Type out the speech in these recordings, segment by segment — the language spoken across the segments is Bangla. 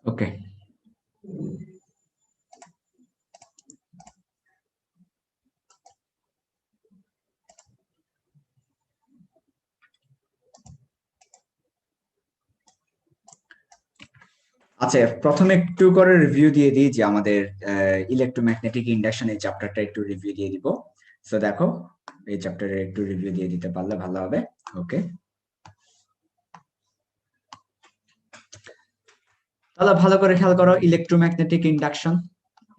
ওকে, আচ্ছা প্রথমে একটু করে রিভিউ দিয়ে দিই যে আমাদের ইলেকট্রোম্যাগনেটিক ইন্ডাকশন এই চ্যাপ্টারটা একটু রিভিউ দিয়ে দিব। সো দেখো, এই চ্যাপ্টারে একটু রিভিউ দিয়ে দিতে পারলে ভালো হবে। ওকে, তাহলে ভালো করে খেয়াল করো, ইলেকট্রোম্যাগনেটিক ইন্ডাকশন,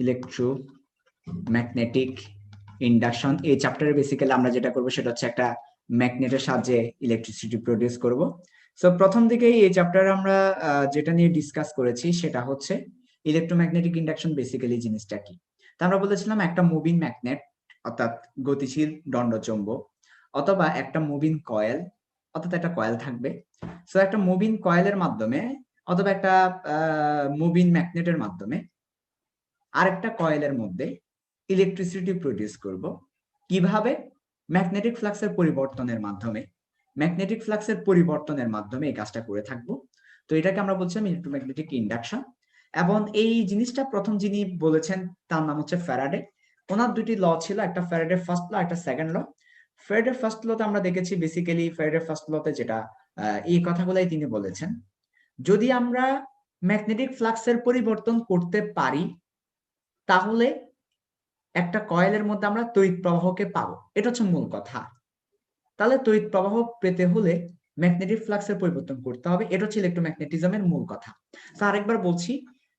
ইলেকট্রোম্যাগনেটিক ইন্ডাকশন এই চ্যাপ্টারে বেসিক্যালি আমরা যেটা করবো সেটা হচ্ছে একটা ম্যাগনেটের সাহায্যে ইলেকট্রিসিটি প্রডিউস করব। সো প্রথম দিকেই এই চ্যাপ্টারে আমরা যেটা নিয়ে ডিসকাস করেছি সেটা হচ্ছে ইলেকট্রোম্যাগনেটিক ইন্ডাকশন বেসিক্যালি জিনিসটা কি। তা আমরা বলেছিলাম একটা মুভিং ম্যাগনেট অর্থাৎ গতিশীল দণ্ডচুম্বক, অথবা একটা মুভিং কয়েল অর্থাৎ একটা কয়েল থাকবে। সো একটা মুভিং কয়েলের মাধ্যমে অথবা একটা মুভিং ম্যাগনেটের মাধ্যমে আরেকটা কয়েলের মধ্যে ইলেকট্রিসিটি প্রডিউস করব। কিভাবে? ম্যাগনেটিক ফ্লাক্সের পরিবর্তনের মাধ্যমে। ম্যাগনেটিক ফ্লাক্সের পরিবর্তনের মাধ্যমে এই কাজটা করে থাকবো। তো এটাকে আমরা বলছিলাম ইলেকট্রোম্যাগনেটিক ইন্ডাকশন। এবং এই জিনিসটা প্রথম যিনি বলেছেন তার নাম হচ্ছে ফ্যারাডে। ওনার দুটি ল ছিল, একটা ফ্যারাডে ফার্স্ট ল, একটা সেকেন্ড ল। ফ্যারাডে ফার্স্ট লতে আমরা দেখেছি বেসিক্যালি ফ্যারাডে ফার্স্ট লতে যেটা এই কথাগুলাই তিনি বলেছেন, যদি আমরা ম্যাগনেটিক ফ্লাক্সের পরিবর্তন করতে পারি তাহলে একটা কয়েলের মধ্যে আমরা তড়িৎ প্রবাহকে পাবো। এটা হচ্ছে মূল কথা। তাহলে তড়িৎ প্রবাহ পেতে হলে ম্যাগনেটিক ফ্লাক্সের পরিবর্তন করতে হবে। এটা হচ্ছে ইলেকট্রোম্যাগনেটিজমের মূল কথা। তো আরেকবার বলছি,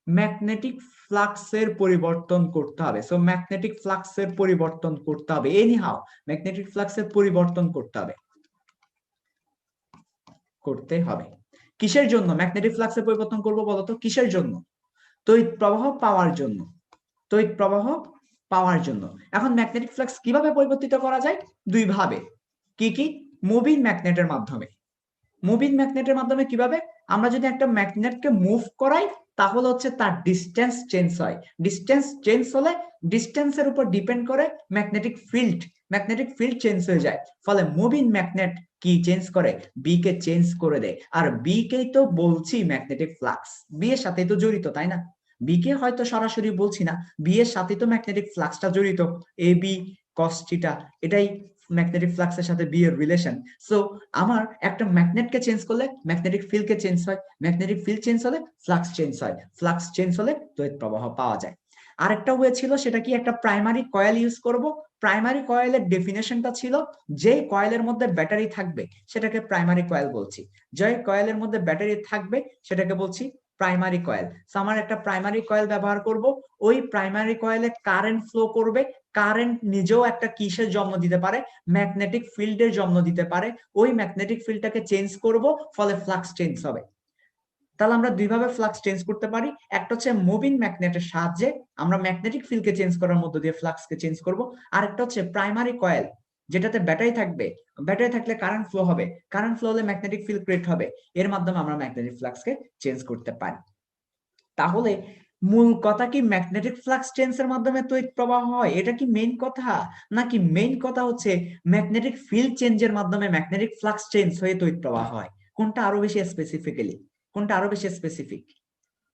ম্যাগনেটিক ফ্লাক্সের পরিবর্তন করতে হবে। সো ম্যাগনেটিক ফ্লাক্সের পরিবর্তন করতে হবে, এনি হাউ ম্যাগনেটিক ফ্লাক্সের পরিবর্তন করতে হবে। কিসের জন্য ম্যাগনেটিক ফ্লাক্সের পরিবর্তন করব বলতো? কিসের জন্য? তড়িৎ প্রবাহ পাওয়ার জন্য। তড়িৎ প্রবাহ পাওয়ার জন্য। এখন ম্যাগনেটিক ফ্লাক্স কিভাবে পরিবর্তিত করা যায়? দুই ভাবে। কি কি? মুভিং ম্যাগনেটের মাধ্যমে। মুভিং ম্যাগনেটের মাধ্যমে কিভাবে? আমরা যদি একটা ম্যাগনেটকে মুভ করাই তাহলে হচ্ছে তার ডিসটেন্স চেঞ্জ হয়। ডিসটেন্স চেঞ্জ হলে ডিসটেন্সের উপর ডিপেন্ড করে ম্যাগনেটিক ফিল্ড চেঞ্জ হয়ে যায়। ফলে মুভিং ম্যাগনেট কি চেঞ্জ করে? বি কে চেঞ্জ করে দেয়। আর বি কেই তো বলছি ম্যাগনেটিক ফ্লাক্স, বি এর সাথে তো জড়িত, তাই না? বি কে হয়তো সরাসরি বলছি না, বি এর সাথে তো ম্যাগনেটিক ফ্লাক্সটা জড়িত। এ বি কস থিটা, এটাই ম্যাগনেটিক ফ্লাক্সের সাথে বি এর রিলেশন। সো আমার একটা ম্যাগনেটকে চেঞ্জ করলে ম্যাগনেটিক ফিল্ডকে চেঞ্জ হয়, ম্যাগনেটিক ফিল্ড চেঞ্জ হলে ফ্লাক্স চেঞ্জ হয়, ফ্লাক্স চেঞ্জ হলে তড়িৎ প্রবাহ পাওয়া যায়। আরেকটা ওয়ে ছিল, সেটা কি? একটা প্রাইমারি কয়েল ইউজ করব। প্রাইমারি কয়েলের ডেফিনেশনটা ছিল, যে কয়েলের মধ্যে ব্যাটারি থাকবে সেটাকে প্রাইমারি কয়েল বলছি। যে কয়েলের মধ্যে ব্যাটারি থাকবে সেটাকে বলছি প্রাইমারি কয়েল। আমার একটা প্রাইমারি কয়েল ব্যবহার করব, ওই প্রাইমারি কয়েলে কারেন্ট ফ্লো করবে। কারেন্ট নিজেও একটা কিসের জন্ম দিতে পারে? ম্যাগনেটিক ফিল্ডের জন্ম দিতে পারে। ওই ম্যাগনেটিক ফিল্ডটাকে চেঞ্জ করব, ফলে ফ্লাক্স চেঞ্জ হবে। তাহলে আমরা দুইভাবে ফ্লাক্স চেঞ্জ করতে পারি। একটা হচ্ছে মুভিং ম্যাগনেটের সাহায্যে আমরা ম্যাগনেটিক ফিল্ডকে চেঞ্জ করার মধ্য দিয়ে ফ্লাক্সকে চেঞ্জ করব। আর একটা হচ্ছে প্রাইমারি কয়েল, যেটাতে ব্যাটারি থাকবে। ব্যাটারি থাকলে কারেন্ট ফ্লো হবে, কারেন্ট ফ্লো হলে ম্যাগনেটিক ফিল্ড ক্রিয়েট হবে। এর মাধ্যমে আমরা ম্যাগনেটিক ফ্লাক্সকে চেঞ্জ করতে পারি। তাহলে মূল কথা কি ম্যাগনেটিক ফ্লাক্স চেঞ্জের মাধ্যমে তড়িৎ প্রবাহ হয়? এটা কি মেইন কথা? নাকি মেইন কথা হচ্ছে ম্যাগনেটিক ফিল্ড চেঞ্জের মাধ্যমে ম্যাগনেটিক ফ্লাক্স চেঞ্জ হয়ে তড়িৎ প্রবাহ হয়? কোনটা আরো বেশি স্পেসিফিক্যালি? কোনটা আরো বেশি স্পেসিফিক?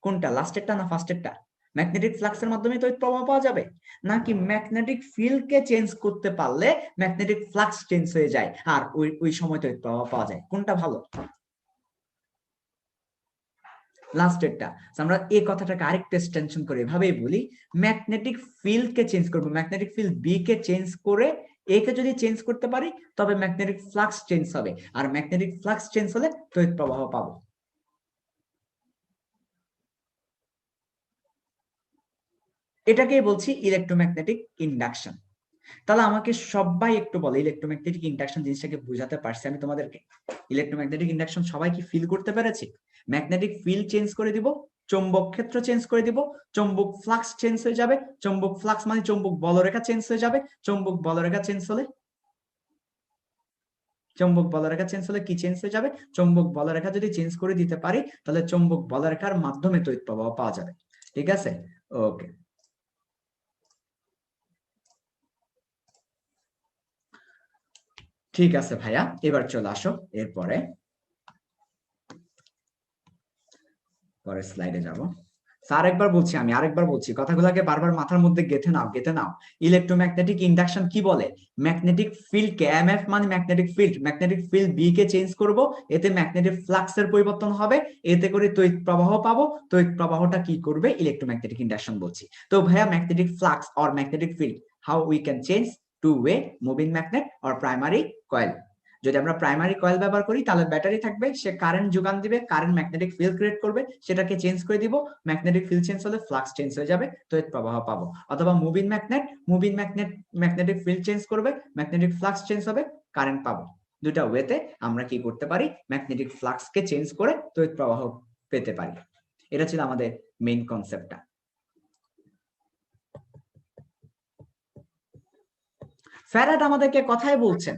কোনটা, লাস্টেরটা না ফার্স্টেরটা? ম্যাগনেটিক ফ্লাক্সের মাধ্যমে তড়িৎ প্রবাহ পাওয়া যাবে, নাকি ম্যাগনেটিক ফিল্ডকে চেঞ্জ করতে পারলে ম্যাগনেটিক ফ্লাক্স চেঞ্জ হয়ে যায় আর ওই ওই সময় তড়িৎ প্রবাহ পাওয়া যায়? কোনটা ভালো? লাস্টেরটা। আমরা এই কথাটাকে আরেকটু এক্সটেনশন করে এভাবেই বলি, ম্যাগনেটিক ফিল্ডকে চেঞ্জ করব, ম্যাগনেটিক ফিল্ড বি কে চেঞ্জ করে এ কে যদি চেঞ্জ করতে পারি তবে ম্যাগনেটিক ফ্লাক্স চেঞ্জ হবে, আর ম্যাগনেটিক ফ্লাক্স চেঞ্জ হলে তড়িৎ প্রবাহ পাবো। এটাকেই বলছি ইলেকট্রোম্যাগনেটিক ইন্ডাকশন। তাহলে আমাকে সবাই একটু বলে ইলেকট্রোম্যাগনেটিক ইন্ডাকশন জিনিসটাকে বোঝাতে পারছি আমি তোমাদেরকে? ইলেকট্রোম্যাগনেটিক ইন্ডাকশন সবাই কি ফিল করতে পেরেছি? ম্যাগনেটিক ফিল্ড চেঞ্জ করে দিব, চৌম্বক ক্ষেত্র চেঞ্জ করে দিব, চৌম্বক ফ্লাক্স চেঞ্জ হয়ে যাবে। চৌম্বক ফ্লাক্স মানে চৌম্বক বলরেখা চেঞ্জ হয়ে যাবে। চৌম্বক বলরেখা চেঞ্জ হলে কি চেঞ্জ হয়ে যাবে? চৌম্বক বলরেখা যদি চেঞ্জ করে দিতে পারি তাহলে চৌম্বক বলরেখার মাধ্যমে তড়িৎ প্রবাহ পাওয়া যাবে। ঠিক আছে? ওকে, ঠিক আছে ভাইয়া, এবার চলে আসো এরপরে। পরের স্লাইডে যাব। আরেকবার বলছি, আমি আরেকবার বলছি, কথাগুলোকে বারবার মাথার মধ্যে গেঁথে নাও। ইলেকট্রোম্যাগনেটিক ইন্ডাকশন কি বলে? ম্যাগনেটিক ফিল্ড কে, এমএফ মানে ম্যাগনেটিক ফিল্ড বি কে চেঞ্জ করব, এতে ম্যাগনেটিক ফ্লাক্সের পরিবর্তন হবে, এতে করে তড়িৎ প্রবাহ পাবো। তড়িৎ প্রবাহটা কি করবে? ইলেকট্রোম্যাগনেটিক ইন্ডাকশন বলছি। তো ভাইয়া magnetic flux or magnetic field, how we can change two way moving magnet or primary coil. যদি আমরা প্রাইমারি কয়েল ব্যবহার করি তাহলে ব্যাটারি থাকবে, সে কারেন্ট যোগান দিবে, কারেন্ট ম্যাগনেটিক ফিল্ড ক্রিয়েট করবে, সেটাকে চেঞ্জ করে দিব, ম্যাগনেটিক ফিল্ড চেঞ্জ হলে ফ্লাক্স চেঞ্জ হয়ে যাবে, তড়িৎ প্রবাহ পাবো। অথবা moving magnet magnetic field change করবে, ম্যাগনেটিক ফ্লাক্স চেঞ্জ হবে, কারেন্ট পাবো। দুটা ওয়েতে আমরা কি করতে পারি? ম্যাগনেটিক ফ্লাক্সকে চেঞ্জ করে তড়িৎ প্রবাহ পেতে পারি। এটা ছিল আমাদের মেইন কনসেপ্টটা। ফ্যারাডে আমাদেরকে কথাই বলছেন,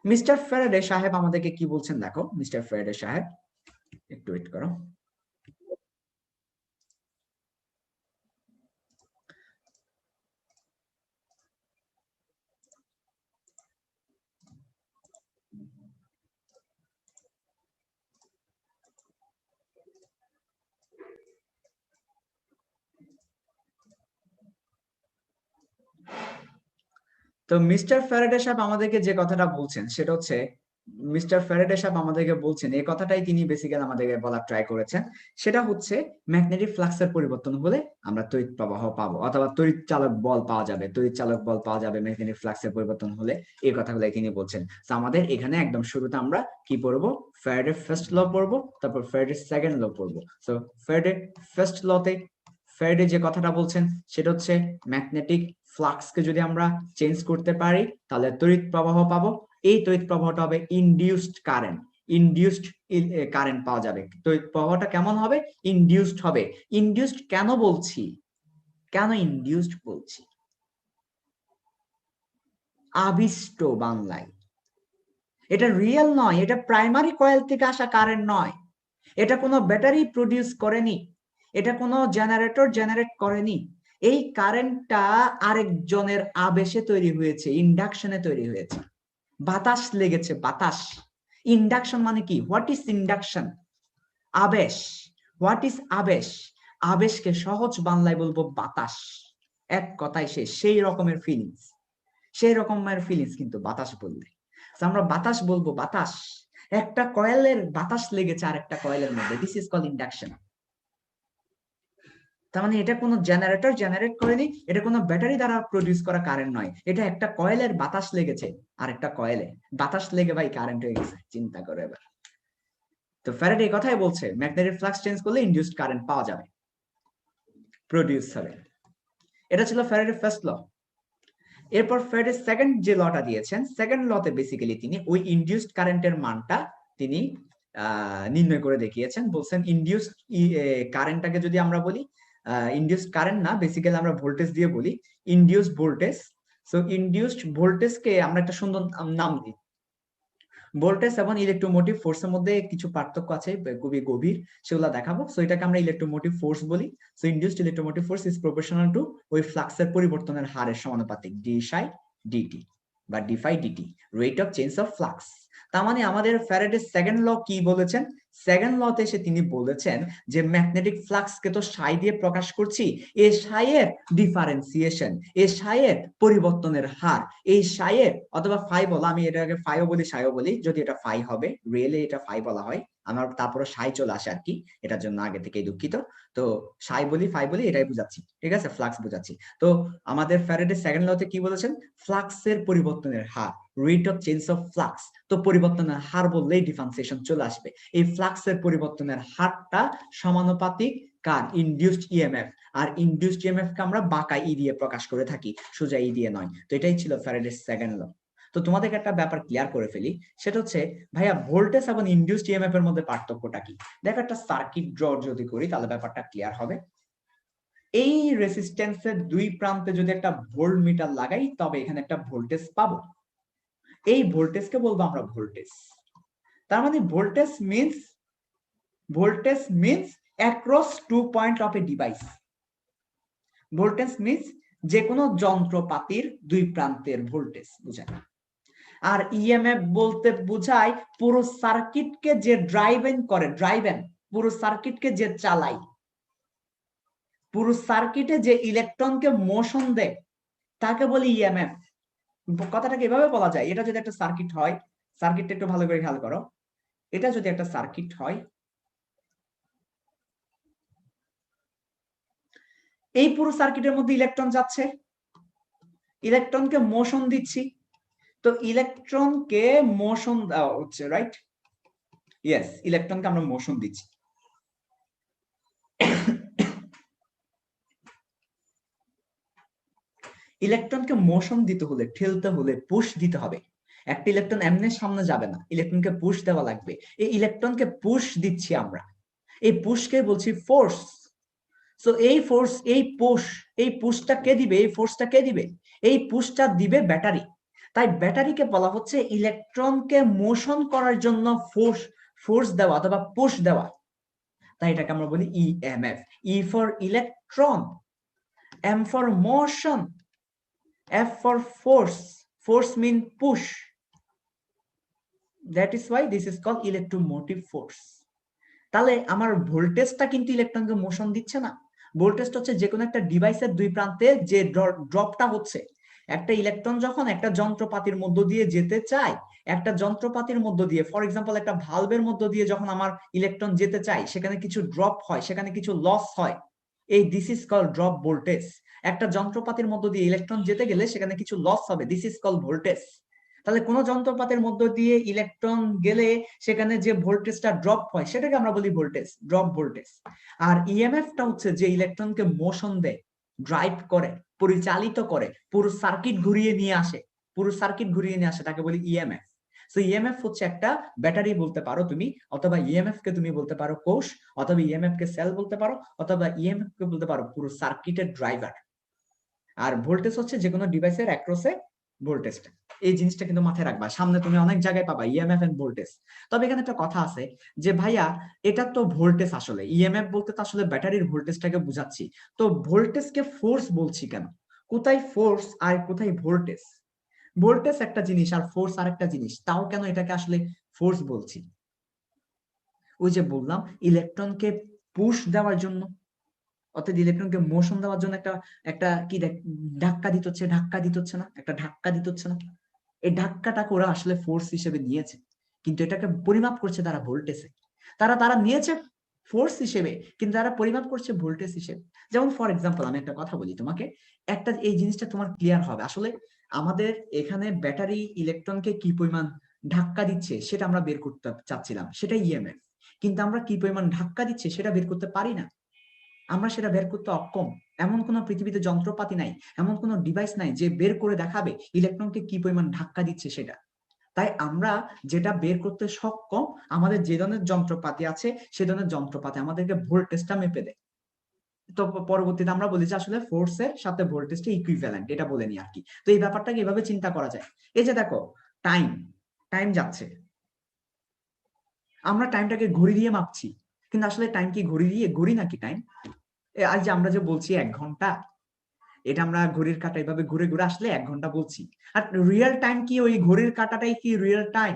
মিস্টার ফ্যারাডে সাহেব আমাদেরকে কি বলছেন দেখো। মিস্টার ফ্যারাডে সাহেব, একটু ওয়েট করো। তো মিস্টার ফ্যারাডে সাহেব আমাদেরকে যে কথাটা বলছেন সেটা হচ্ছে, মিস্টার ফ্যারাডে সাহেব আমাদেরকে বলছেন, এই কথাটাই তিনি বেসিক্যালি আমাদেরকে বলার ট্রাই করেছেন। সেটা হচ্ছে ম্যাগনেটিক ফ্লাক্সের পরিবর্তন হলে আমরা তড়িৎ প্রবাহ পাবো, অথবা তড়িৎ চালক বল পাওয়া যাবে, ম্যাগনেটিক ফ্লাক্সের পরিবর্তন হলে। এই কথাগুলাই তিনি বলছেন। তো আমাদের এখানে একদম শুরুতে আমরা কি পড়বো? ফ্যারাডে ফার্স্ট ল পড়বো, তারপর ফ্যারাডে সেকেন্ড ল পড়বো। সো ফ্যারাডে ফার্স্ট লতে ফ্যারাডে যে কথাটা বলছেন সেটা হচ্ছে, ম্যাগনেটিক ফ্লাক্সকে যদি আমরা চেঞ্জ করতে পারি তাহলে তড়িৎ প্রবাহ পাবো। এই তড়িৎ প্রবাহটা হবে ইনডিউসড কারেন্ট পাওয়া যাবে। তড়িৎ প্রবাহটা কেমন হবে? ইনডিউসড হবে। ইনডিউসড কেন বলছি? কেন ইনডিউসড বলছি? আবিষ্ট বাংলায়। এটা রিয়েল নয়, এটা প্রাইমারি কয়েল থেকে আসা কারেন্ট নয়, এটা কোনো ব্যাটারি প্রডিউস করেনি, এটা কোনো জেনারেটর জেনারেট করেনি। এই কারেন্টটা আরেকজনের আবেশে তৈরি হয়েছে, ইন্ডাকশনে তৈরি হয়েছে, বাতাস লেগেছে, বাতাস। ইন্ডাকশন মানে কি? What is induction? আবেশ। হোয়াট ইজ আবেশ? আবেশকে সহজ বাংলায় বলবো বাতাস। এক কথায় সেই রকমের ফিলিংস কিন্তু বাতাস বললে। আমরা বাতাস বলবো, বাতাস। একটা কয়েলের বাতাস লেগেছে আর একটা কয়েলের মধ্যে, দিস ইজ কল্ড ইন্ডাকশন। তার মানে এটা কোনো জেনারেটর জেনারেট করেনি, এটা কোনো ব্যাটারি দ্বারা প্রডিউস করা কারেন্ট নয়, এটা একটা কয়েলের বাতাস লেগেছে আর একটা কয়েলে বাতাস লেগে ভাই কারেন্ট হয়ে গেছে। চিন্তা করো এবার। তো ফ্যারাডে এই কথাই বলছে, ম্যাগনেটিক ফ্লাক্স চেঞ্জ করলে ইনডিউসড কারেন্ট পাওয়া যাবে, প্রডিউস হবে। এটা ছিল ফ্যারাডে ফার্স্ট ল। এরপর ফ্যারাডে সেকেন্ড যে লটা দিয়েছেন, সেকেন্ড লতে বেসিক্যালি তিনি ওই ইনডিউসড কারেন্টের মানটা তিনি নির্ণয় করে দেখিয়েছেন। বলছেন ইনডিউসড কারেন্টটাকে যদি আমরা বলি, ইনডিউসড কারেন্ট না, বেসিক্যালি আমরা ভোল্টেজ দিয়ে বলি, ইনডিউসড ভোল্টেজ। সো ইনডিউসড ভোল্টেজকে আমরা একটা সুন্দর নাম দিই। ভোল্টেজ এবং ইলেকট্রোমোটিভ ফোর্সের মধ্যে কিছু পার্থক্য আছে, খুবই গভীর, সেগুলো দেখাবো। সো এটাকে আমরা ইলেকট্রোমোটিভ ফোর্স বলি। So induced electromotive force is proportional to ওই ফ্লাক্সের পরিবর্তনের হারের সমানুপাতিক, ডি সাই ডিটি বা d phi dt, rate of change of flux. তার মানে আমাদের ফ্যারাডে সেকেন্ড ল কি বলেছেন? সেকেন্ড লতে এসে তিনি বলেছেন যে ম্যাগনেটিক ফ্লাক্সকে তো সাই দিয়ে প্রকাশ করছি, এই সাইয়ের ডিফারেন্সিয়েশন, এই সাইয়ের পরিবর্তনের হার, এই সাইয়ের অথবা ফাই বলা, আমি এটাকে ফাইও বলি সাইও বলি, যদি এটা ফাই হবে, রিয়েলি এটা ফাই বলা হয়, আমার তারপরে সাই চলে আসে আর কি, এটার জন্য আগে থেকেই দুঃখিত। তো সাই বলি ফাই বলি, এটাই বুঝাচ্ছি, ঠিক আছে, ফ্লাক্স বুঝাচ্ছি। তো আমাদের ফ্যারাডে সেকেন্ড লতে কি বলেছেন? ফ্লাক্সের পরিবর্তনের হার, rate of change of flux. তো পরিবর্তনের হার বললেই ডিফারেন্সিয়েশন চলে আসবে। এই ফ্লাক্সের পরিবর্তনের হারটা সমানুপাতিক কার? Induced EMF. আর ইনডিউসড ইএমএফ কে আমরা বাঁকা ই দিয়ে প্রকাশ করে থাকি, সোজা ই দিয়ে নয়। তো এটাই ছিল ফ্যারাডের সেকেন্ড ল। তো তোমাদেরকে একটা ব্যাপার ক্লিয়ার করে ফেলি, সেটা হচ্ছে ভাইয়া ভোল্টেজ এবং ইনডিউসড ইএমএফ এর মধ্যে পার্থক্যটা কি? দেখো একটা সার্কিট ড্র যদি করি তাহলে ব্যাপারটা ক্লিয়ার হবে। এই রেসিস্টেন্সের দুই প্রান্তে যদি একটা ভোল্ট মিটার লাগাই তবে এখানে একটা ভোল্টেজ পাবো। এই ভোল্টেজকে বলবো আমরা ভোল্টেজ। তার মানে voltage means across 2 point of a device. Voltage means যে কোনো যন্ত্রপাতির দুই প্রান্তের ভোল্টেজ বোঝায়। আর ইএমএফ বলতে বোঝায় পুরো সার্কিটকে যে ড্রাইভেন করে, পুরো সার্কিটকে যে চালায়, পুরো সার্কিটে যে ইলেকট্রনকে মোশন দেয় তাকে বলি ইএমএফ। কথাটাকে এভাবে বলা যায়, এটা যদি একটা সার্কিট হয়, সার্কিটটা একটু ভালো করে খেয়াল করো, এটা যদি একটা সার্কিট হয়, এই পুরো সার্কিটের মধ্যে ইলেকট্রন যাচ্ছে, ইলেকট্রনকে মোশন দিচ্ছি, তো ইলেকট্রনকে মোশন দেওয়া হচ্ছে, রাইট? ইয়েস, ইলেকট্রনকে আমরা মোশন দিচ্ছি। ইলেকট্রনকে মোশন দিতে হলে, ঠেলতে হলে পুশ দিতে হবে। একটা ইলেকট্রন এমনি সামনে যাবে না, ইলেকট্রনকে পুশ দেওয়া লাগবে। এই ইলেকট্রনকে পুশ দিচ্ছি আমরা, এই পুশকে বলছি ফোর্স। সো এই ফোর্স, এই পুশটা কে দিবে? এই ফোর্সটা কে দিবে? এই পুশটা দিবে ব্যাটারি। তাই ব্যাটারিকে বলা হচ্ছে ইলেকট্রনকে মোশন করার জন্য ফোর্স দেওয়া অথবা পুশ দেওয়া। তাই এটাকে আমরা বলি EMF. E for electron, M for motion, F for force. Force means push. That is why this is called electromotive force. তাহলে আমার ভোল্টেজটা কিন্তু ইলেকট্রনকে মোশন দিচ্ছে না। ভোল্টেজটা হচ্ছে যে কোনো একটা ডিভাইসের দুই প্রান্তে যে ড্রপটা হচ্ছে। একটা ইলেকট্রন যখন একটা যন্ত্রপাতির মধ্য দিয়ে যেতে চায়, একটা যন্ত্রপাতির মধ্য দিয়ে, ফর এক্সাম্পল একটা ভালভের মধ্য দিয়ে যখন আমার ইলেকট্রন যেতে চায়, সেখানে কিছু ড্রপ হয়, সেখানে কিছু লস হয়, এই this is call drop voltage. একটা যন্ত্রপাতির মধ্য দিয়ে ইলেকট্রন যেতে গেলে সেখানে কিছু লস হবে, দিস ইজ কল ভোল্টেজ। তাহলে কোন যন্ত্রপাতির মধ্য দিয়ে ইলেকট্রন গেলে সেখানে যে ভোল্টেজটা ড্রপ হয় সেটাকে আমরা বলি ভোল্টেজ, ড্রপ ভোল্টেজ। আর ইএমএফটা হচ্ছে যে ইলেকট্রনকে মোশন দেয়, ড্রাইভ করে, পরিচালিত করে, পুরো সার্কিট ঘুরিয়ে নিয়ে আসে, পুরো সার্কিট ঘুরিয়ে নিয়ে আসে, তাকে বলি ইএমএফ। সো ইএমএফ হচ্ছে একটা ব্যাটারি বলতে পারো তুমি, অথবা ইএমএফ কে তুমি বলতে পারো কোষ, অথবা ইএমএফ কে সেল বলতে পারো, অথবা ইএমএফ কে বলতে পারো পুরো সার্কিটের ড্রাইভার। আর ভোল্টেজ হচ্ছে যে কোনো ডিভাইসের অ্যাক্রসে ভোল্টেজটা। এই জিনিসটা কিন্তু মাথায় রাখবা, সামনে তুমি অনেক জায়গায় পাবা ইএমএফ এন্ড ভোল্টেজ। তবে এখানে একটা কথা আছে যে ভাইয়া এটা তো ভোল্টেজ, আসলে ইএমএফ বলতে তো আসলে ব্যাটারির ভোল্টেজটাকে বুঝাচ্ছি, তো ভোল্টেজকে ফোর্স বলছি কেন? কোথায় ফোর্স আর কোথায় ভোল্টেজ? ভোল্টেজ একটা জিনিস আর ফোর্স আরেকটা জিনিস, তাও কেন এটাকে আসলে ফোর্স বলছি? ওই যে বললাম ইলেকট্রনকে পুশ দেওয়ার জন্য, অর্থাৎ ইলেকট্রনকে মোশন দেওয়ার জন্য একটা একটা কি ধাক্কা দিতে হচ্ছে, ধাক্কা দিতে হচ্ছে না, একটা ধাক্কা দিতে হচ্ছে না, এই ধাক্কাটাকে ওরা আসলে ফোর্স হিসেবে নিয়েছে, কিন্তু এটাকে পরিমাপ করছে তারা ভোল্টেজে। তারা তারা নিয়েছে ফোর্স হিসেবে, কিন্তু তারা পরিমাপ করছে ভোল্টেজ হিসেবে। যেমন ফর এক্সাম্পল আমি একটা কথা বলি তোমাকে, একটা এই জিনিসটা তোমার ক্লিয়ার হবে। আসলে আমাদের এখানে ব্যাটারি ইলেকট্রনকে কি পরিমাণ ধাক্কা দিচ্ছে সেটা আমরা বের করতে চাচ্ছিলাম, সেটা ইএমএফ। কিন্তু আমরা কি পরিমাণ ধাক্কা দিচ্ছে সেটা বের করতে পারি না, আমরা সেটা বের করতে অক্ষম। এমন কোন পৃথিবীতে যন্ত্রপাতি নাই, এমন কোন ডিভাইস নাই যে বের করে দেখাবে ইলেকট্রনকে কি পরিমাণ ধাক্কা দিচ্ছে সেটা। তাই আমরা যেটা বের করতে সক্ষম, আমাদের যে ধরনের যন্ত্রপাতি আছে সে ধরনের যন্ত্রপাতি আমাদেরকে ভোল্টেজটা মেপে দেয়। তো পরবর্তীতে আমরা বলি যে আসলে ফোর্সের সাথে ভোল্টেজটা ইকুইভ্যালেন্ট, এটা বলে নি আর কি। তো এই ব্যাপারটাকে এভাবে চিন্তা করা যায়। এই যে দেখো টাইম, টাইম যাচ্ছে, আমরা টাইমটাকে ঘড়ি দিয়ে মাপছি, কিন্তু আসলে টাইম কি ঘড়ি দিয়ে, ঘড়ি নাকি টাইম? আজ যে আমরা যে বলছি 1 ঘন্টা, এটা আমরা ঘড়ির কাঁটা এভাবে ঘুরে ঘুরে আসলে 1 ঘন্টা বলছি। আর রিয়েল টাইম কি ওই ঘড়ির কাঁটাটাই কি রিয়েল টাইম?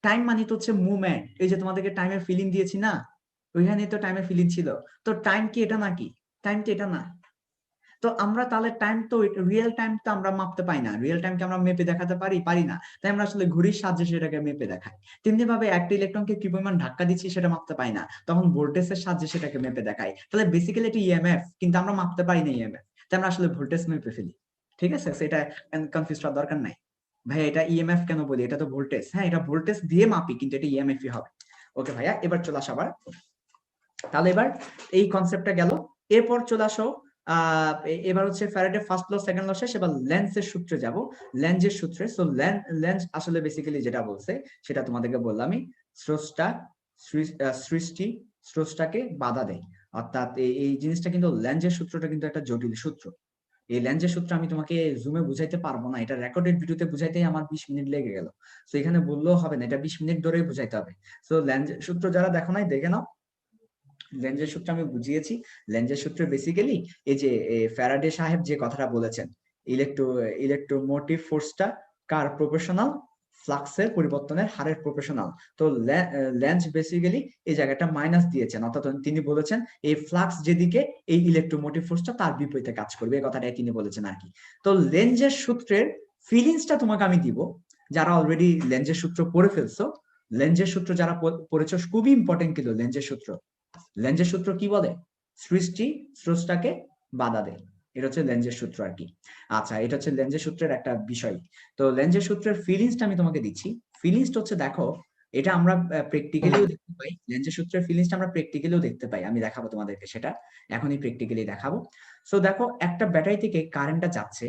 টাইম মানে তো হচ্ছে মুভমেন্ট। এই যে তোমাদেরকে টাইমের ফিলিং দিয়েছি না, ওইখানে তো টাইমের ফিলিং ছিল। তো টাইম কি এটা নাকি? টাইম তো এটা না। তো আমরা তাহলে টাইম তো, রিয়েল টাইম তো আমরা মাপতে পাই না, রিয়েল টাইমকে আমরা মেপে দেখাতে পারি পারি না, তাই আমরা আসলে ঘড়ির সাহায্যে সেটাকে মেপে দেখাই। তেমনি ভাবে একটা ইলেকট্রনকে কি পরিমাণ ধাক্কা দিচ্ছি সেটা মাপতে পাই না, তখন ভোল্টেজের সাহায্যে সেটাকে মেপে দেখাই। তাহলে বেসিক্যালি এটা ইএমএফ, কিন্তু আমরা মাপতে পারি না ইএমএফ, তাই আমরা আসলে ভোল্টেজ মেপে ফেলি। ঠিক আছে, সেটা কনফিউজ হওয়ার দরকার নাই। ভাই এটা ইএমএফ কেন বলি, এটা তো ভোল্টেজ। হ্যাঁ, এটা ভোল্টেজ দিয়ে মাপি, কিন্তু এটা ইএমএফই হবে। ওকে ভাইয়া, এবার চলে আসো আবার। তাহলে এবার এই কনসেপ্টটা গেল। এরপর চলে আসো এবার হচ্ছে Faraday first law second law শেষ, এবার লেন্সের সূত্রে যাব, লেন্জের সূত্রে। সো লেন্স আসলে বেসিক্যালি যেটা বলছে সেটা তোমাদেরকে বললামই, স্রষ্টা সৃষ্টি স্রষ্টাকে বাধা দেয়, অর্থাৎ এই জিনিসটা কিন্তু লেন্সের সূত্রটা কিন্তু একটা জটিল সূত্র। এই লেন্সের সূত্র আমি তোমাকে জুমে বুঝাইতে পারবো না, এটা রেকর্ডেড ভিডিওতে বুঝাইতেই আমার 20 মিনিট লেগে গেল। তো এখানে বললেও হবে না, এটা 20 মিনিট ধরেই বুঝাইতে হবে। সো লেন্সের সূত্র যারা দেখো নাই দেখে নাও। লেন্জের সূত্র আমি বুঝিয়েছি। লেন্জের সূত্রে বেসিক্যালি এই যে ফ্যারাডে সাহেব যে কথাটা বলেছেন, ইলেকট্রোমোটিভ ফোর্সটা কার প্রপোর্শনাল? ফ্লাক্সের পরিবর্তনের হারের প্রপোর্শনাল। তো লেঞ্জ বেসিক্যালি এই জায়গাটা মাইনাস দিয়েছেন, অর্থাৎ তিনি বলেছেন এই ফ্লাক্স যেদিকে এই ইলেকট্রোমোটিভ ফোর্সটা তার বিপরীতে কাজ করবে, এই কথাটাই তিনি বলেছেন আর কি। তো লেঞ্জের সূত্রের ফিলিংসটা তোমাকে আমি দিব, যারা অলরেডি লেঞ্জের সূত্র পড়ে ফেলছো। লেঞ্জের সূত্র যারা পড়েছো খুবই ইম্পর্টেন্ট কিন্তু লেঞ্জের সূত্র। লেঞ্জের সূত্র কি বলে? সৃষ্টি স্রষ্টাকে বাধা দেয়, এটা হচ্ছে লেঞ্জের সূত্র আর কি। আচ্ছা, এটা হচ্ছে লেঞ্জের সূত্রের একটা বিষয়। তো লেঞ্জের সূত্রের ফিলিংসটা আমি তোমাকে দিচ্ছি। ফিলিংসটা হচ্ছে, দেখো এটা আমরা প্র্যাকটিক্যালিও দেখতে পাই, লেঞ্জের সূত্রের ফিলিংসটা আমরা প্র্যাকটিক্যালিও দেখতে পাই। আমি দেখাবো তোমাদেরকে, সেটা এখনই প্র্যাকটিক্যালি দেখাবো। সো দেখো, একটা ব্যাটারি থেকে কারেন্টটা যাচ্ছে,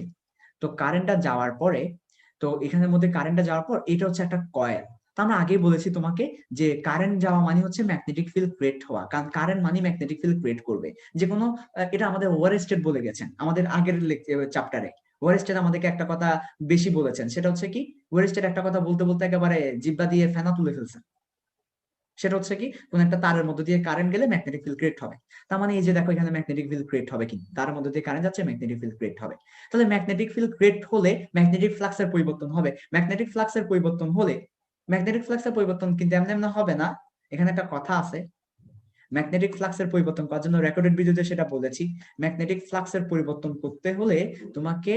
তো কারেন্টটা যাওয়ার পরে, তো এখানের মধ্যে কারেন্টটা যাওয়ার পর এটা হচ্ছে একটা কয়েল। তো আমরা আগেই বলেছি তোমাকে যে কারেন্ট যাওয়া মানে হচ্ছে ম্যাগনেটিক ফিল্ড ক্রিয়েট হওয়া, কারণ কারেন্ট মানে ম্যাগনেটিক ফিল্ড ক্রিয়েট করবে। যে কোনো এটা আমাদের ওয়ারেস্টেড বলে গেছেন আমাদের আগের চ্যাপ্টারে। ওয়ারেস্টেড আমাদেরকে একটা কথা বেশি বলেছেন, সেটা হচ্ছে কি, ওয়ারেস্টেড একটা কথা বলতে বলতে একেবারে জিব্বা দিয়ে ফেনা তুলে ফেলছেন। সেটা হচ্ছে কি, কোন একটা তারের মধ্যে দিয়ে কারেন্ট গেলে ম্যাগনেটিক ফিল্ড ক্রিয়েট হবে। তার মানে এই যে দেখো, এখানে ম্যাগনেটিক ফিল্ড ক্রিয়েট হবে, কি তার মধ্যে দিয়ে কারেন্ট যাচ্ছে, ম্যাগনেটিক ফিল্ড ক্রিয়েট হবে। তাহলে ম্যাগনেটিক ফিল্ড ক্রিয়েট হলে ম্যাগনেটিক ফ্লাক্সের পরিবর্তন হবে। ম্যাগনেটিক ফ্লাক্সের পরিবর্তন হলে, ম্যাগনেটিক ফ্লাক্সের পরিবর্তন কিন্তু এমনি এমনি হবে না, এখানে একটা কথা আছে। ম্যাগনেটিক ফ্লাক্সের পরিবর্তন করার জন্য রেকর্ডেড ভিডিওতে সেটা বলেছি, ম্যাগনেটিক ফ্লাক্সের পরিবর্তন করতে হলে তোমাকে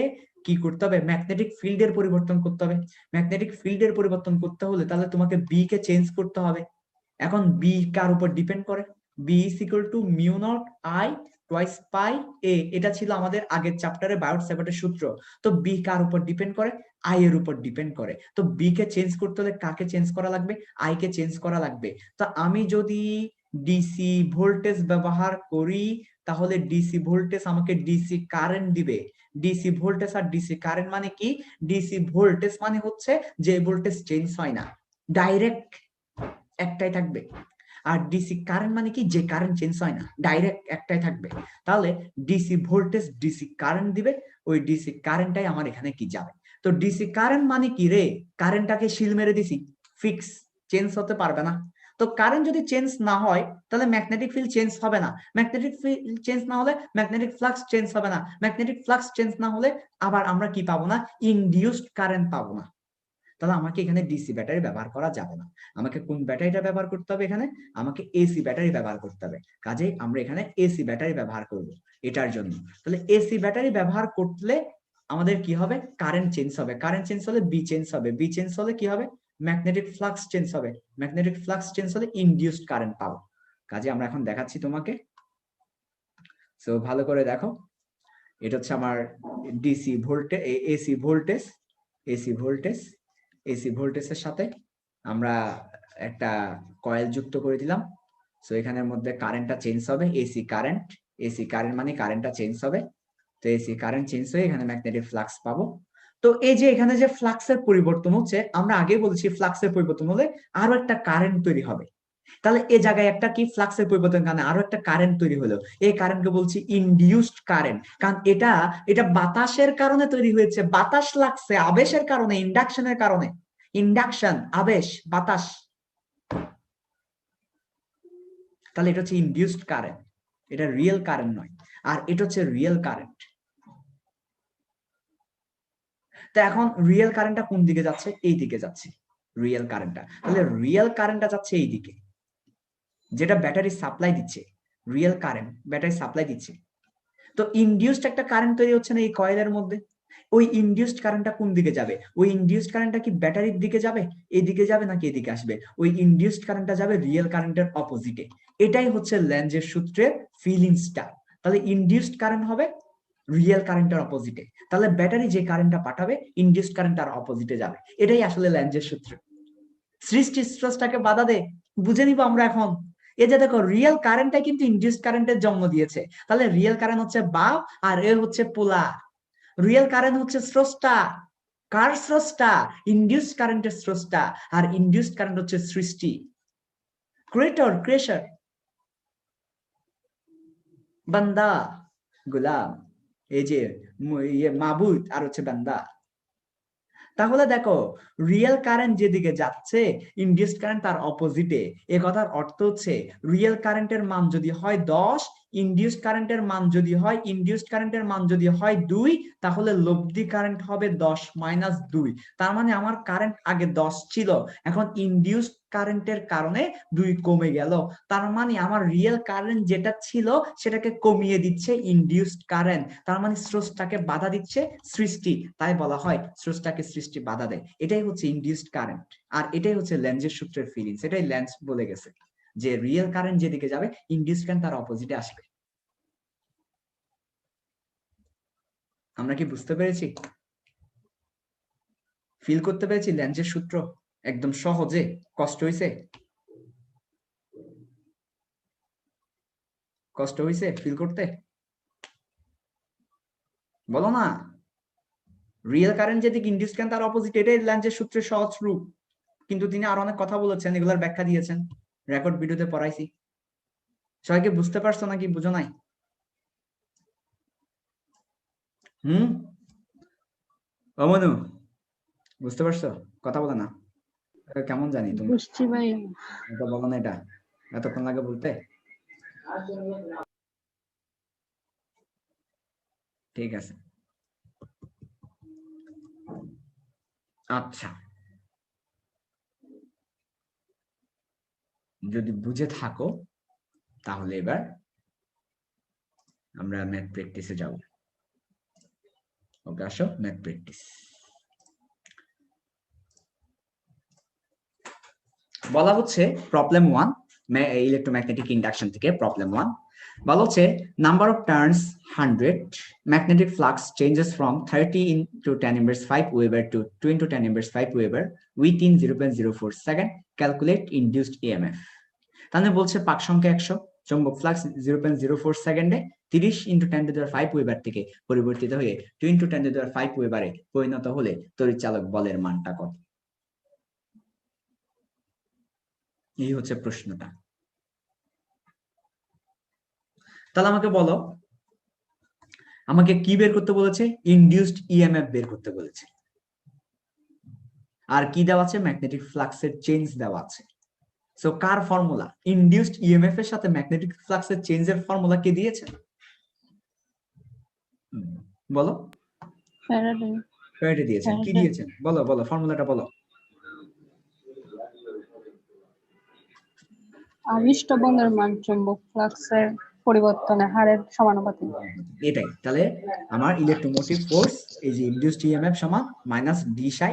কি করতে হবে? ম্যাগনেটিক ফিল্ডের পরিবর্তন করতে হবে। ম্যাগনেটিক ফিল্ডের পরিবর্তন করতে হলে তাহলে তোমাকে বি কে চেঞ্জ করতে হবে। এখন বি কার উপর ডিপেন্ড করে? B is equal to mu naught I twice pi a, এটা ছিল আমাদের আগের চ্যাপ্টারে বায়োট-স্যাভার্টের সূত্র। তো বি কার উপর ডিপেন্ড করে? আই এর উপর ডিপেন্ড করে। তো বি কে চেঞ্জ করতে হলে কাকে চেঞ্জ করা লাগবে? আই কে চেঞ্জ করা লাগবে। তো আমি যদি ডিসি ভোল্টেজ ব্যবহার করি, তাহলে ডিসি ভোল্টেজ আমাকে ডিসি কারেন্ট দিবে। ডিসি ভোল্টেজ আর ডিসি কারেন্ট মানে কি? ডিসি ভোল্টেজ মানে হচ্ছে যে ভোল্টেজ চেঞ্জ হয় না, ডাইরেক্ট একটাই থাকবে। আর ডিসি কারেন্ট মানে কি? যে কারেন্ট চেঞ্জ হয় না, ডাইরেক্ট একটাই থাকবে। তাহলে ডিসি ভোল্টেজ ডিসি কারেন্ট দিবে, ওই ডিসি কারেন্টটাই আমার এখানে কি যাবে। তো ডিসি কারেন্ট মানে কি রে? কারেন্টটাকে শিল মেরে দিছি, ফিক্স, চেঞ্জ হতে পারবে না। তো কারেন্ট যদি চেঞ্জ না হয় তাহলে ম্যাগনেটিক ফিল্ড চেঞ্জ হবে না, ম্যাগনেটিক ফিল্ড চেঞ্জ না হলে ম্যাগনেটিক ফ্লাক্স চেঞ্জ হবে না, ম্যাগনেটিক ফ্লাক্স চেঞ্জ না হলে আবার আমরা কি পাবো না? ইনডিউসড কারেন্ট পাবো না। তাহলে আমাকে এখানে ডিসি ব্যাটারি ব্যবহার করা যাবে না। আমাকে কোন ব্যাটারিটা ব্যবহার করতে হবে? এখানে আমাকে এসি ব্যাটারি ব্যবহার করতে হবে। কাজেই আমরা এখানে এসি ব্যাটারি ব্যবহার করব এটার জন্য। তাহলে এসি ব্যাটারি ব্যবহার করলে আমাদের কি হবে? কারেন্ট চেঞ্জ হবে, কারেন্ট চেঞ্জ হলে বি চেঞ্জ হবে, বি চেঞ্জ হলে কি হবে? ম্যাগনেটিক ফ্লাক্স চেঞ্জ হবে, ম্যাগনেটিক ফ্লাক্স চেঞ্জ হলে ইনডিউসড কারেন্ট পাবো। কাজে আমরা এখন দেখাচ্ছি তোমাকে, সো ভালো করে দেখো। এটা হচ্ছে আমার DC voltage, AC voltage, AC voltage, AC ভোল্টেজের সাথে আমরা একটা কয়েল যুক্ত করে দিলাম। সো এখানের মধ্যে কারেন্টটা চেঞ্জ হবে, এসি কারেন্ট, এসি কারেন্ট মানে কারেন্টটা চেঞ্জ হবে। তো এসি কারেন্ট চেঞ্জ হয়ে এখানে ম্যাগনেটিক ফ্লাক্স পাবো। তো এই যে এখানে যে ফ্লাক্সের পরিবর্তন হচ্ছে, আমরা আগে বলছি ফ্লাক্সের পরিবর্তন হলে আরো একটা কারেন্ট তৈরি হবে। তাহলে এই জায়গায় একটা কি ফ্লাক্সের পরিবর্তন কারণে আরো একটা কারেন্ট তৈরি হলো, এই কারেন্টকে বলছি ইনডিউসড কারেন্ট। কারণ এটা এটা বাতাসের কারণে তৈরি হয়েছে, বাতাস লাগছে আবেশের কারণে, ইন্ডাকশনের কারণে। ইন্ডাকশন, আবেশ, বাতাস, তাহলে এটা হচ্ছে ইনডিউসড কারেন্ট, এটা রিয়েল কারেন্ট নয়। আর এটা হচ্ছে রিয়েল কারেন্ট। তো এখন রিয়েল কারেন্টটা কোন দিকে যাচ্ছে? এই দিকে যাচ্ছে রিয়েল কারেন্টটা। তাহলে রিয়েল কারেন্টটা যাচ্ছে এই দিকে, যেটা ব্যাটারি সাপ্লাই দিচ্ছে, রিয়েল কারেন্ট ব্যাটারি সাপ্লাই দিচ্ছে। তো ইনডিউসড একটা কারেন্ট তৈরি হচ্ছে না এই কয়েলের মধ্যে, ওই ইনডিউসড কারেন্টটা কোন দিকে যাবে? ওই ইনডিউসড কারেন্টটা কি ব্যাটারির দিকে যাবে, এদিকে যাবে নাকি এদিকে আসবে? ওই ইনডিউসড কারেন্টটা যাবে রিয়েল কারেন্টের অপোজিটে। এটাই হচ্ছে লেঞ্জের সূত্রের ফিলিংসটা। তাহলে ইনডিউসড কারেন্ট হবে রিয়েল কারেন্টের অপোজিটে, তাহলে ব্যাটারি যে কারেন্টটা পাঠাবে ইনডিউসড কারেন্ট তার অপোজিটে যাবে। এটাই আসলে লেঞ্জের সূত্র। সৃষ্টি স্রষ্টাকে বাধা দে, বুঝে নিব আমরা এখন। এই যে দেখো, রিয়েল কারেন্টটা কিন্তু ইনডিউসড কারেন্টের জন্ম দিয়েছে, তাহলে রিয়েল কারেন্ট হচ্ছে বাপ আর এ হচ্ছে পোলা। রিয়েল কারেন্ট হচ্ছে স্রষ্টা। কার স্রষ্টা? ইনডিউসড কারেন্টের স্রষ্টা। আর ইনডিউসড কারেন্ট হচ্ছে সৃষ্টি, ক্রিয়েটর, ক্রিয়েশন। বান্দা, গোলাম, এই যে মাবুদ আর হচ্ছে বান্দা। তাহলে দেখো, রিয়েল কারেন্ট যেদিকে যাচ্ছে ইনডিউসড কারেন্ট তার অপোজিটে। এ কথার অর্থ হচ্ছে রিয়েল কারেন্টের মান যদি হয় 10, ইনডিউসড কারেন্টের মান যদি হয়, ইনডিউসড কারেন্টের মান যদি হয় 2, তাহলে লব্ধি কারেন্ট হবে 10 মাইনাস 2। তার মানে আমার কারেন্ট আগে 10 ছিল, এখন ইনডিউসড কারেন্টের কারণে 2 কমে গেল। তার মানে আমার রিয়েল কারেন্ট যেটা ছিল সেটাকে কমিয়ে দিচ্ছে ইনডিউসড কারেন্ট। তার মানে স্রোতটাকে বাধা দিচ্ছে সৃষ্টি, তাই বলা হয় স্রোতটাকে সৃষ্টি বাধা দেয়। এটাই হচ্ছে ইনডিউসড কারেন্ট, আর এটাই হচ্ছে লেন্জের সূত্রের ফিলিংস। এটাই লেন্জ বলে গেছে যে রিয়েল কারেন্ট যেদিকে যাবে ইনডিউসড কারেন্ট তার অপোজিটে আসবে। আমরা কি বুঝতে পেরেছি? ফিল করতে পেরেছি লেন্জের সূত্র একদম সহজে? কষ্ট হইছে? কষ্ট হইছে ফিল করতে? বলো না। রিয়েল কারেন্ট যেদিকে ইনডিউসড কারেন্ট তার অপোজিট, এটাই লেন্জের সূত্রের সহজ রূপ। কিন্তু তিনি আরো অনেক কথা বলেছেন, এগুলার ব্যাখ্যা দিয়েছেন, রেকর্ড ভিডিওতে পড়াইছি। সবাইকে বুঝতে পারছো নাকি বুঝো নাই? অমনু বুঝতে পারছো? কথা বলে না কেমন জানি তুমি? বুঝছি ভাই। এটা বলো না, এটা এতক্ষণ লাগে বলতে? ঠিক আছে, আচ্ছা। যদি বুঝে থাকো তাহলে এবার আমরা ম্যাথ প্র্যাকটিসে যাব। ওকে, আসো ম্যাথ প্র্যাকটিস। বলা হচ্ছে প্রবলেম 1 ইলেকট্রোম্যাগনেটিক ইন্ডাকশন থেকে প্রবলেম 1 বলা হচ্ছে number of turns 100, magnetic flux changes from 30 into 10 inverse 5 Weber to 2 into 10 inverse 5 Weber within 0.04 second, calculate induced EMF. তাহলে বলছে পাক সংখ্যা 100, চৌম্বক ফ্লাক্স 0.04 সেকেন্ডে 30 into 10 to the 5 ওয়েবার থেকে পরিবর্তিত হয়ে 2 into 10 to the 5 ওয়েবারে পরিণত হলে তড়িৎচালক বলের মানটা কত? এই হচ্ছে প্রশ্নটা। তাহলে আমাকে বলো, আমাকে কি বের করতে বলেছে? ইনডিউসড ইএমএফ বের করতে বলেছে। আর কি দেওয়া আছে? ম্যাগনেটিক ফ্লাক্সের চেঞ্জ দেওয়া আছে। সো কার ফর্মুলা? ইনডিউসড ইএমএফ এর সাথে ম্যাগনেটিক ফ্লাক্সের চেঞ্জের ফর্মুলা কে দিয়েছে? বলো। ফ্যারাডে দিয়েছেন। কি দিয়েছেন? বলো বলো, ফর্মুলাটা বলো। আবিষ্ট বলের মান চুম্বক ফ্লাক্সের পরিবর্তনের হারের সমানুপাতিক। এটাই। তাহলে আমার ইলেকট্রোমোটিভ ফোর্স এই যে ইনডিউসড ইএমএফ সমান মাইনাস ডি সাই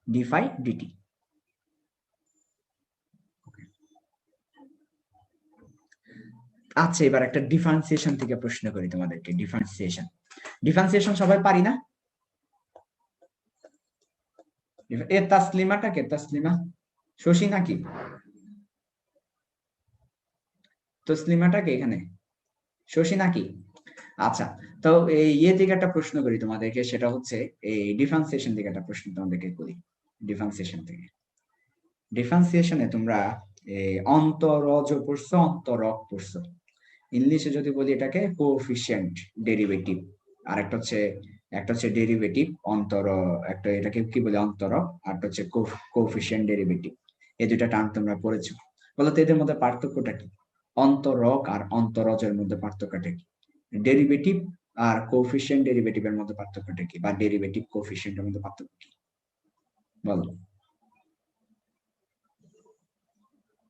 ডি ফাই ডিটি। আচ্ছা, এবার একটা ডিফারেন্সিয়েশন থেকে প্রশ্ন করি তোমাদেরকে। ডিফারেন্সিয়েশন, ডিফারেন্সিয়েশন সবাই পারি না? এ তাসলিমাটা কে? তাসলিমা শশী নাকি? তসলিমাটা কে এখানে? শশী নাকি? আচ্ছা, তো এই ইয়ে থেকে একটা প্রশ্ন করি তোমাদেরকে, সেটা হচ্ছে এই ডিফারেন্সিয়েশন থেকে একটা প্রশ্ন তোমাদেরকে করি। ডিফারেন্সিয়েশন থেকে, ডিফারেন্সিয়েশনে তোমরা অন্তরজ পড়ছো, অন্তরক পড়ছো। ইংলিশে যদি বলি এটাকে কোএফিশিয়েন্ট ডেরিভেটিভ, আর একটা হচ্ছে ডেরিভেটিভ অন্তর, একটা এটাকে কি বলে অন্তরক, আর হচ্ছে কোএফিশিয়েন্ট ডেরিভেটিভ। এই দুইটা টার্ম তোমরা পড়েছো। বলতো এদের মধ্যে পার্থক্যটা কি? অন্তরক আর অন্তরজের মধ্যে পার্থক্যটা কি? ডেরিভেটিভ আর কোএফিশিয়েন্ট ডেরিভেটিভের মধ্যে পার্থক্যটা কি? বা ডেরিভেটিভ কোএফিশিয়েন্টের মধ্যে পার্থক্য কি? বলো।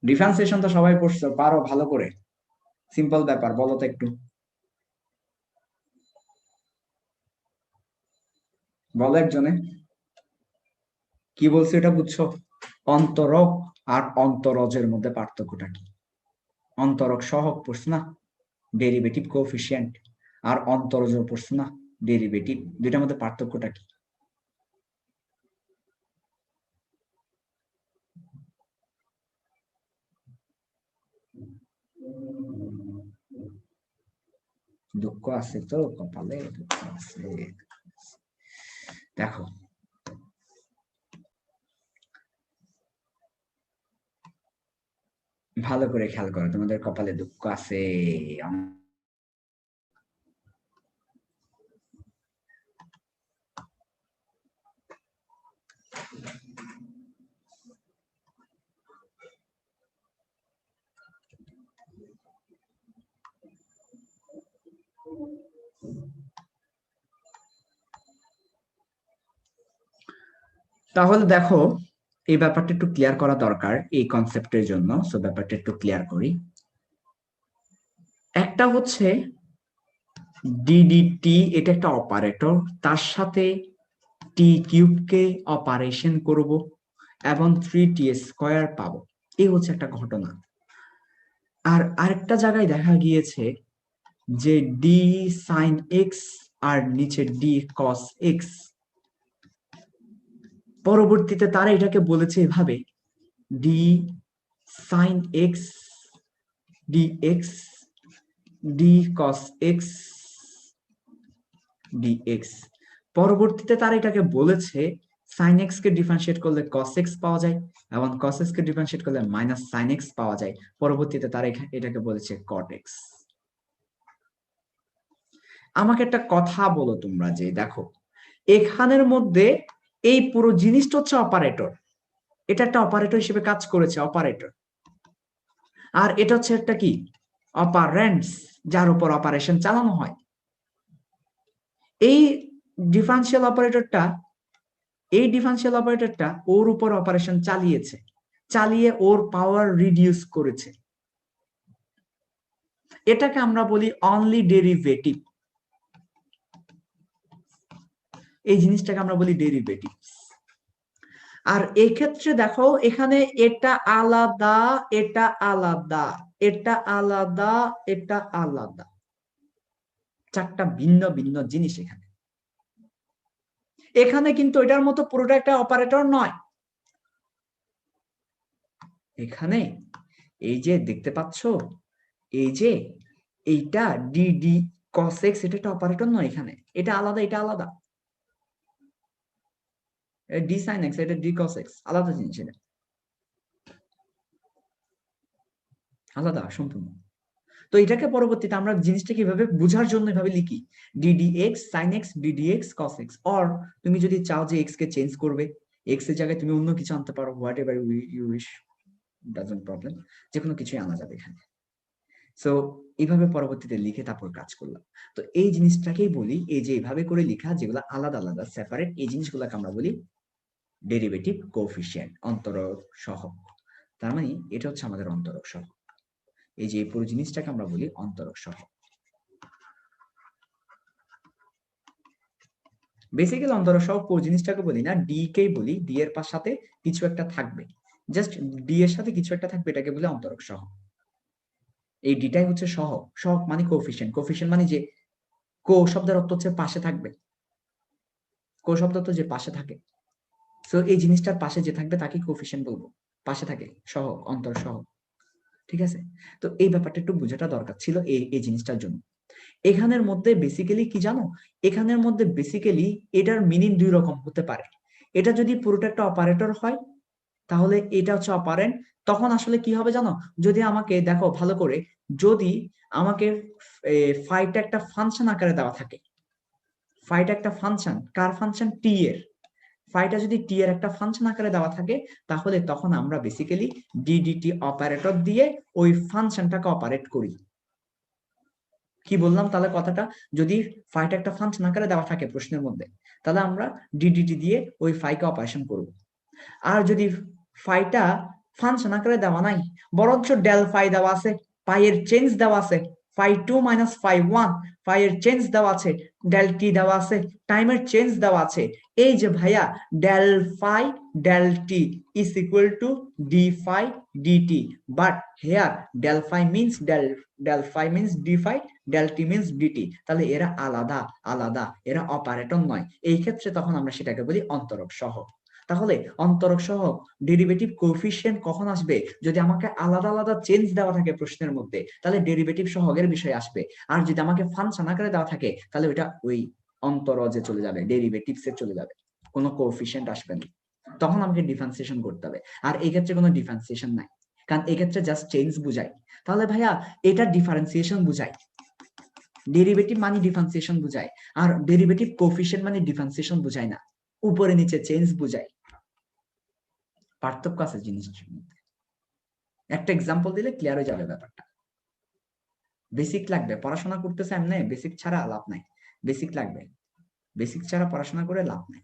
ডিফারেন্সিয়েশন তো সবাই পড়ছো, পারো ভালো করে, সিম্পল ব্যাপার। বলো তো একটু, বলো একজনে কি বলছে এটা বুঝছো? অন্তরক আর অন্তরজের মধ্যে পার্থক্যটা কি? অন্তরক সহগ পড়ছো না, ডেরিভেটিভ কোএফিশিয়েন্ট, আর অন্তরজ পড়ছো না, ডেরিভেটিভ। দুইটার মধ্যে পার্থক্যটা কি? দুঃখ আছে তো কপালে, দুঃখ আছে। দেখো, ভালো করে খেয়াল করো, তোমাদের কপালে দুঃখ আছে। তাহলে দেখো, এই ব্যাপারটা একটু ক্লিয়ার করা দরকার এই কনসেপ্টের জন্য। সো ব্যাপারটা একটু ক্লিয়ার করি। একটা হচ্ছে ডিডিটি, এটা একটা অপারেটর, তার সাথে টি কিউবকে অপারেশন করব এবং 3t² পাবো। এই হচ্ছে একটা ঘটনা। আর আরেকটা জায়গায় দেখা গিয়েছে যে ডি সাইন এক্স আর নিচে ডি কস এক্স, পরবর্তীতে তারা এটাকে বলেছে এভাবে d sine x d x d cos x d x. পরবর্তীতে তারা এটাকে বলেছে সাইন এক্স কে ডিফারেন্সিয়েট করলে কস এক্স পাওয়া যায় এবং কস এক্স কে ডিফারেন্সিয়েট করলে মাইনাস সাইন এক্স পাওয়া যায়। পরবর্তীতে তারা এটাকে বলেছে কট এক্স। আমাকে একটা কথা বলো তোমরা, যে দেখো এখানের মধ্যে এই পুরো জিনিসটা হচ্ছে অপারেটর, এটা একটা অপারেটর হিসেবে কাজ করেছে, অপারেটর। আর এটা হচ্ছে একটা কি, অপারেন্টস, যার উপর অপারেশন চালানো হয়। এই ডিফারেন্সিয়াল অপারেটরটা ওর উপর অপারেশন চালিয়েছে, চালিয়ে ওর পাওয়ার রিডিউস করেছে। এটাকে আমরা বলি অনলি ডেরিভেটিভ। এই জিনিসটাকে আমরা বলি ডেরিভেটিভ। আর এই ক্ষেত্রে দেখো এখানে এটা আলাদা, এটা আলাদা, এটা আলাদা, এটা আলাদা, চারটা ভিন্ন ভিন্ন জিনিস এখানে। এখানে কিন্তু এটার মতো পুরোটা একটা অপারেটর নয়। এখানে এই যে দেখতে পাচ্ছ, এই যে এইটা ডি ডি কস এক্স, এটা একটা অপারেটর নয়। এখানে এটা আলাদা, এটা আলাদা। ডি সাইন এক্স, এটা ডি কস এক্স, আলাদা জিনিস, এটা আলাদা সম্পূর্ণ। তো এটাকে পরবর্তীতে আমরা জিনিসটা কিভাবে বোঝার জন্য এভাবে লিখি, dd x sine x dd x cos x. Or তুমি যদি চাও যে এক্স কে চেঞ্জ করবে, এক্স এর জায়গায় তুমি অন্য কিছু আনতে পারো, whatever you wish, doesn't problem, যে কোনো কিছুই আনা যাবে এখানে। সো এইভাবে পরবর্তীতে লিখে তারপর কাজ করলাম। তো এই জিনিসটাকেই বলি, এই যে এইভাবে করে লেখা, যেগুলো আলাদা আলাদা সেপারেট, এই জিনিসগুলোকে আমরা বলি ডেরিভেটিভ কোএফিসিয়েন্ট, অন্তরক সহগ। তার মানে এটা হচ্ছে আমাদের অন্তরক সহগ। এই যে পুরো জিনিসটাকে আমরা বলি অন্তরক সহগ। বেসিক্যালি অন্তরক সহগ পুরো জিনিসটাকে বলি না, ডি কেই বলি, ডি এর সাথে কিছু একটা থাকবে, জাস্ট ডি এর সাথে কিছু একটা থাকবে, এটাকে বলে অন্তরক সহগ। এই ডিটাই হচ্ছে সহগ। সহগ মানে কোএফিসিয়েন্ট, কোএফিসিয়েন্ট মানে যে কো শব্দের অর্থ হচ্ছে পাশে থাকবে, কো শব্দ তো যে পাশে থাকে। সো এই জিনিসটার পাশে যে থাকবে তাকে কোএফিসিয়েন্ট বলবো, পাশে থাকে, সহগ, অন্তর সহগ। ঠিক আছে? তো এই ব্যাপারটা একটু বোঝাটা দরকার ছিল এই জিনিসটার জন্য। এখানের মধ্যে বেসিক্যালি কি জানো, এখানের মধ্যে বেসিক্যালি এটার মিনিং দুই রকম হতে পারে। এটা যদি পুরোটা একটা অপারেটর হয় তাহলে এটা হচ্ছে অপারেন্ট। তখন আসলে কি হবে জানো, যদি আমাকে দেখো ভালো করে, যদি আমাকে ফাইটা একটা ফাংশন আকারে দেওয়া থাকে, ফাইটা একটা ফাংশন, কার ফাংশন, টি এর, ফাইটা যদি টি এর একটা ফাংশন আকারে দেওয়া থাকে, তাহলে তখন আমরা বেসিক্যালি ডিডিটি অপারেটর দিয়ে ওই ফাংশনটাকে অপারেট করি। কি বললাম তাহলে কথাটা, যদি ফাইটা একটা ফাংশন আকারে দেওয়া থাকে প্রশ্নের মধ্যে, তাহলে আমরা ডিডিটি দিয়ে ওই ফাইকে অপারেশন করব। আর যদি ফাইটা ফাংশন আকারে দেওয়া নাই, বরঞ্চ ডেল ফাই দেওয়া আছে, পাই এর চেঞ্জ দেওয়া আছে, φ2 - φ1, ফাই এর চেঞ্জ দেওয়া আছে, ডেল টি দেওয়া আছে, টাইমের চেঞ্জ দেওয়া আছে, এই যে ভাইয়া del phi del t is equal to d phi dt, but here del phi means del phi means d phi, del t means dt. তাহলে এরা আলাদা আলাদা, এরা অপারেটর নয়। এই ক্ষেত্রে তখন আমরা সেটাকে বলি অন্তরক সহগ। তাহলে অন্তরক সহগ ডেরিভেটিভ কোএফিসিয়েন্ট কখন আসবে, যদি আমাকে আলাদা আলাদা চেঞ্জ দেওয়া থাকে প্রশ্নের মধ্যে, তাহলে ডেরিভেটিভ সহগের বিষয় আসবে। আর যদি আমাকে ফাংশন আকারে দেওয়া থাকে, তাহলে ওটা ওই অন্তরজে চলে যাবে, ডেরিভেটিভসে চলে যাবে, কোনো কোএফিসিয়েন্ট আসবে না। তখন আমাকে ডিফারেন্সিয়েশন করতে হবে। আর এই ক্ষেত্রে কোনো ডিফারেন্সিয়েশন নাই, কারণ এই ক্ষেত্রে জাস্ট চেঞ্জ বুঝায়। তাহলে ভাইয়া এটা ডিফারেন্সিয়েশন বুঝায়, ডেরিভেটিভ মানে ডিফারেন্সিয়েশন বুঝায়, আর ডেরিভেটিভ কোএফিসিয়েন্ট মানে ডিফারেন্সিয়েশন বুঝায় না, উপরে নিচে চেঞ্জ বুঝায়। পার্থক্য আছে জিনিসটার মধ্যে। একটা এক্সাম্পল দিলে ক্লিয়ার হয়ে যাবে ব্যাপারটা। বেসিক লাগবে, পড়াশোনা করতেছে এমনি, বেসিক ছাড়া লাভ নাই। বেসিক লাগবে, বেসিক ছাড়া পড়াশোনা করে লাভ নাই।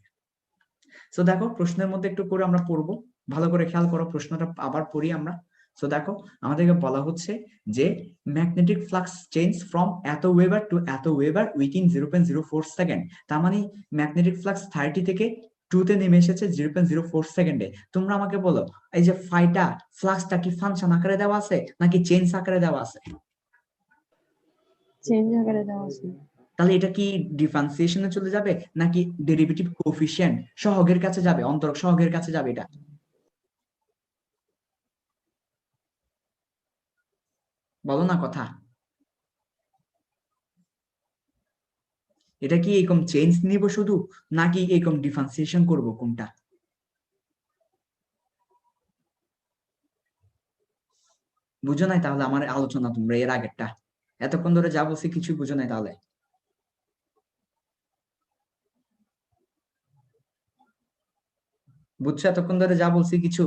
সো দেখো প্রশ্নের মধ্যে একটু করে আমরা পড়বো, ভালো করে খেয়াল করো, প্রশ্নটা আবার পড়ি আমরা। সো দেখো আমাদেরকে বলা হচ্ছে যে ম্যাগনেটিক ফ্লাক্স চেঞ্জ ফ্রম এত ওয়েবার টু এত ওয়েবার উইথিন 0.04 সেকেন্ড। তার মানে ম্যাগনেটিক ফ্লাক্স 30 থেকে 2 তে নেমে এসেছে 0.04 সেকেন্ডে। তোমরা আমাকে বলো এই যে ফাইটা ফ্লাক্সটা কি ফাংশন আকারে দেওয়া আছে নাকি চেঞ্জ আকারে দেওয়া আছে? চেঞ্জ আকারে দেওয়া আছে। তাহলে এটা কি ডিফারেন্সিয়েশনে চলে যাবে নাকি ডেরিভেটিভ কোএফিসিয়েন্ট সহগের কাছে যাবে, অন্তরক সহগের কাছে যাবে? এটা বলো না কথা। এটা কি এরকম চেঞ্জ নিব শুধু নাকি এরকম ডিফারেন্সিয়েশন করব, কোনটা? বুঝো নাই তাহলে আমার আলোচনা তোমরা এর আগেরটা? এতক্ষণ ধরে যা বলছি কিছু বুঝো নাই তাহলে? বুঝছো এতক্ষণ ধরে যা বলছি কিছু?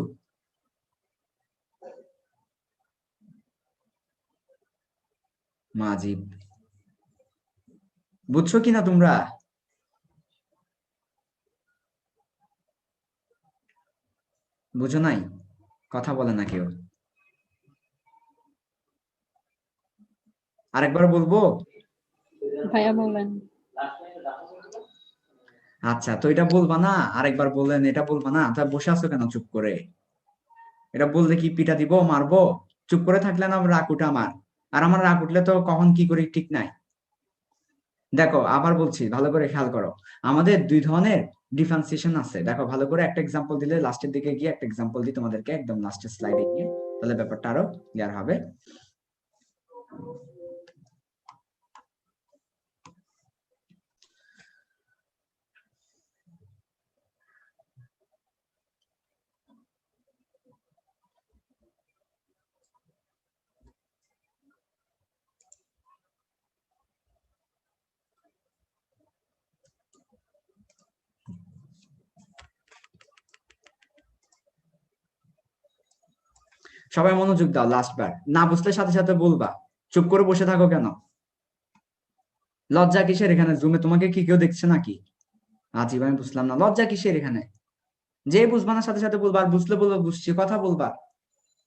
মাজিব, বুঝছো কিনা তোমরা? বুঝো নাই? কথা বলে না কেউ। আরেকবার বলবো? ভাইয়া বলেন। আচ্ছা, তো এটা বলবা না? আরেকবার বললেন, এটা বলবা না? তা বসে আছো কেন চুপ করে? এটা বললে কি পিটা দিব, মারবো? চুপ করে থাকলে না রাগ উঠে আমার, আর আমার রাগ উঠলে তো কখন কি করি ঠিক নাই। দেখো আবার বলছি, ভালো করে খেয়াল করো, আমাদের দুই ধরনের ডিফারেন্সিয়েশন আছে। দেখো ভালো করে একটা এক্সাম্পল দিলে, লাস্টের দিকে গিয়ে একটা এক্সাম্পল দিই তোমাদেরকে, একদম লাস্টের স্লাইডে গিয়ে, তাহলে ব্যাপারটা আরো ক্লিয়ার হবে। সবাই মনোযোগ দাও, লাস্ট বার, না বুঝলে সাথে সাথে বলবা, চুপ করে বসে থাকো কেন? লজ্জা কিসের এখানে? জুমে তোমাকে কি কেউ দেখছে নাকি? আজীব, আমি বুঝলাম না লজ্জা কিসের এখানে। যে বুঝবা না সাথে সাথে বলবা, আর বুঝলে বলবো বুঝছি, কথা বলবা।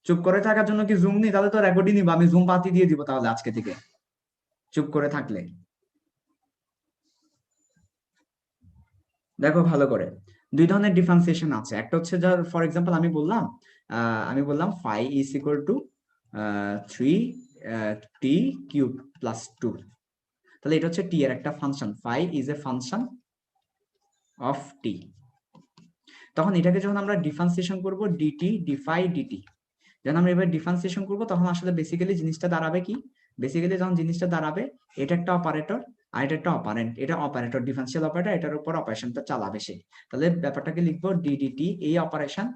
চুপ করে থাকার জন্য কি জুম নি? তাহলে তো রেকর্ডই নিবা, আমি জুম বাতি দিয়ে দিব তাহলে আজকে থেকে, চুপ করে থাকলে। দেখো ভালো করে, দুই ধরনের ডিফারেন্সিয়েশন আছে। একটা হচ্ছে ধর ফর এক্সাম্পল আমি বললাম phi is equal two 3t³ + 2। তাহলে এটা হচ্ছে টি এর একটা function, phi is a function of t. তখন এটাকে যখন আমরা ডিফারেন্সিয়েশন করব ডিটি ডিফাই ডিটি, যখন আমরা এবার ডিফারেন্সিয়েশন করব তখন আসলে বেসিক্যালি জিনিসটা দাঁড়াবে কি? বেসিক্যালি যখন জিনিসটা দাঁড়াবে, এটা একটা অপারেটর আর এটা একটা অপারেন্ট, এটা অপারেটর ডিফারেন্সিয়াল অপারেটর, এটার উপর অপারেশনটা চালাবে সে। তাহলে ব্যাপারটাকে লিখবো ডিডিটি এই অপারেশন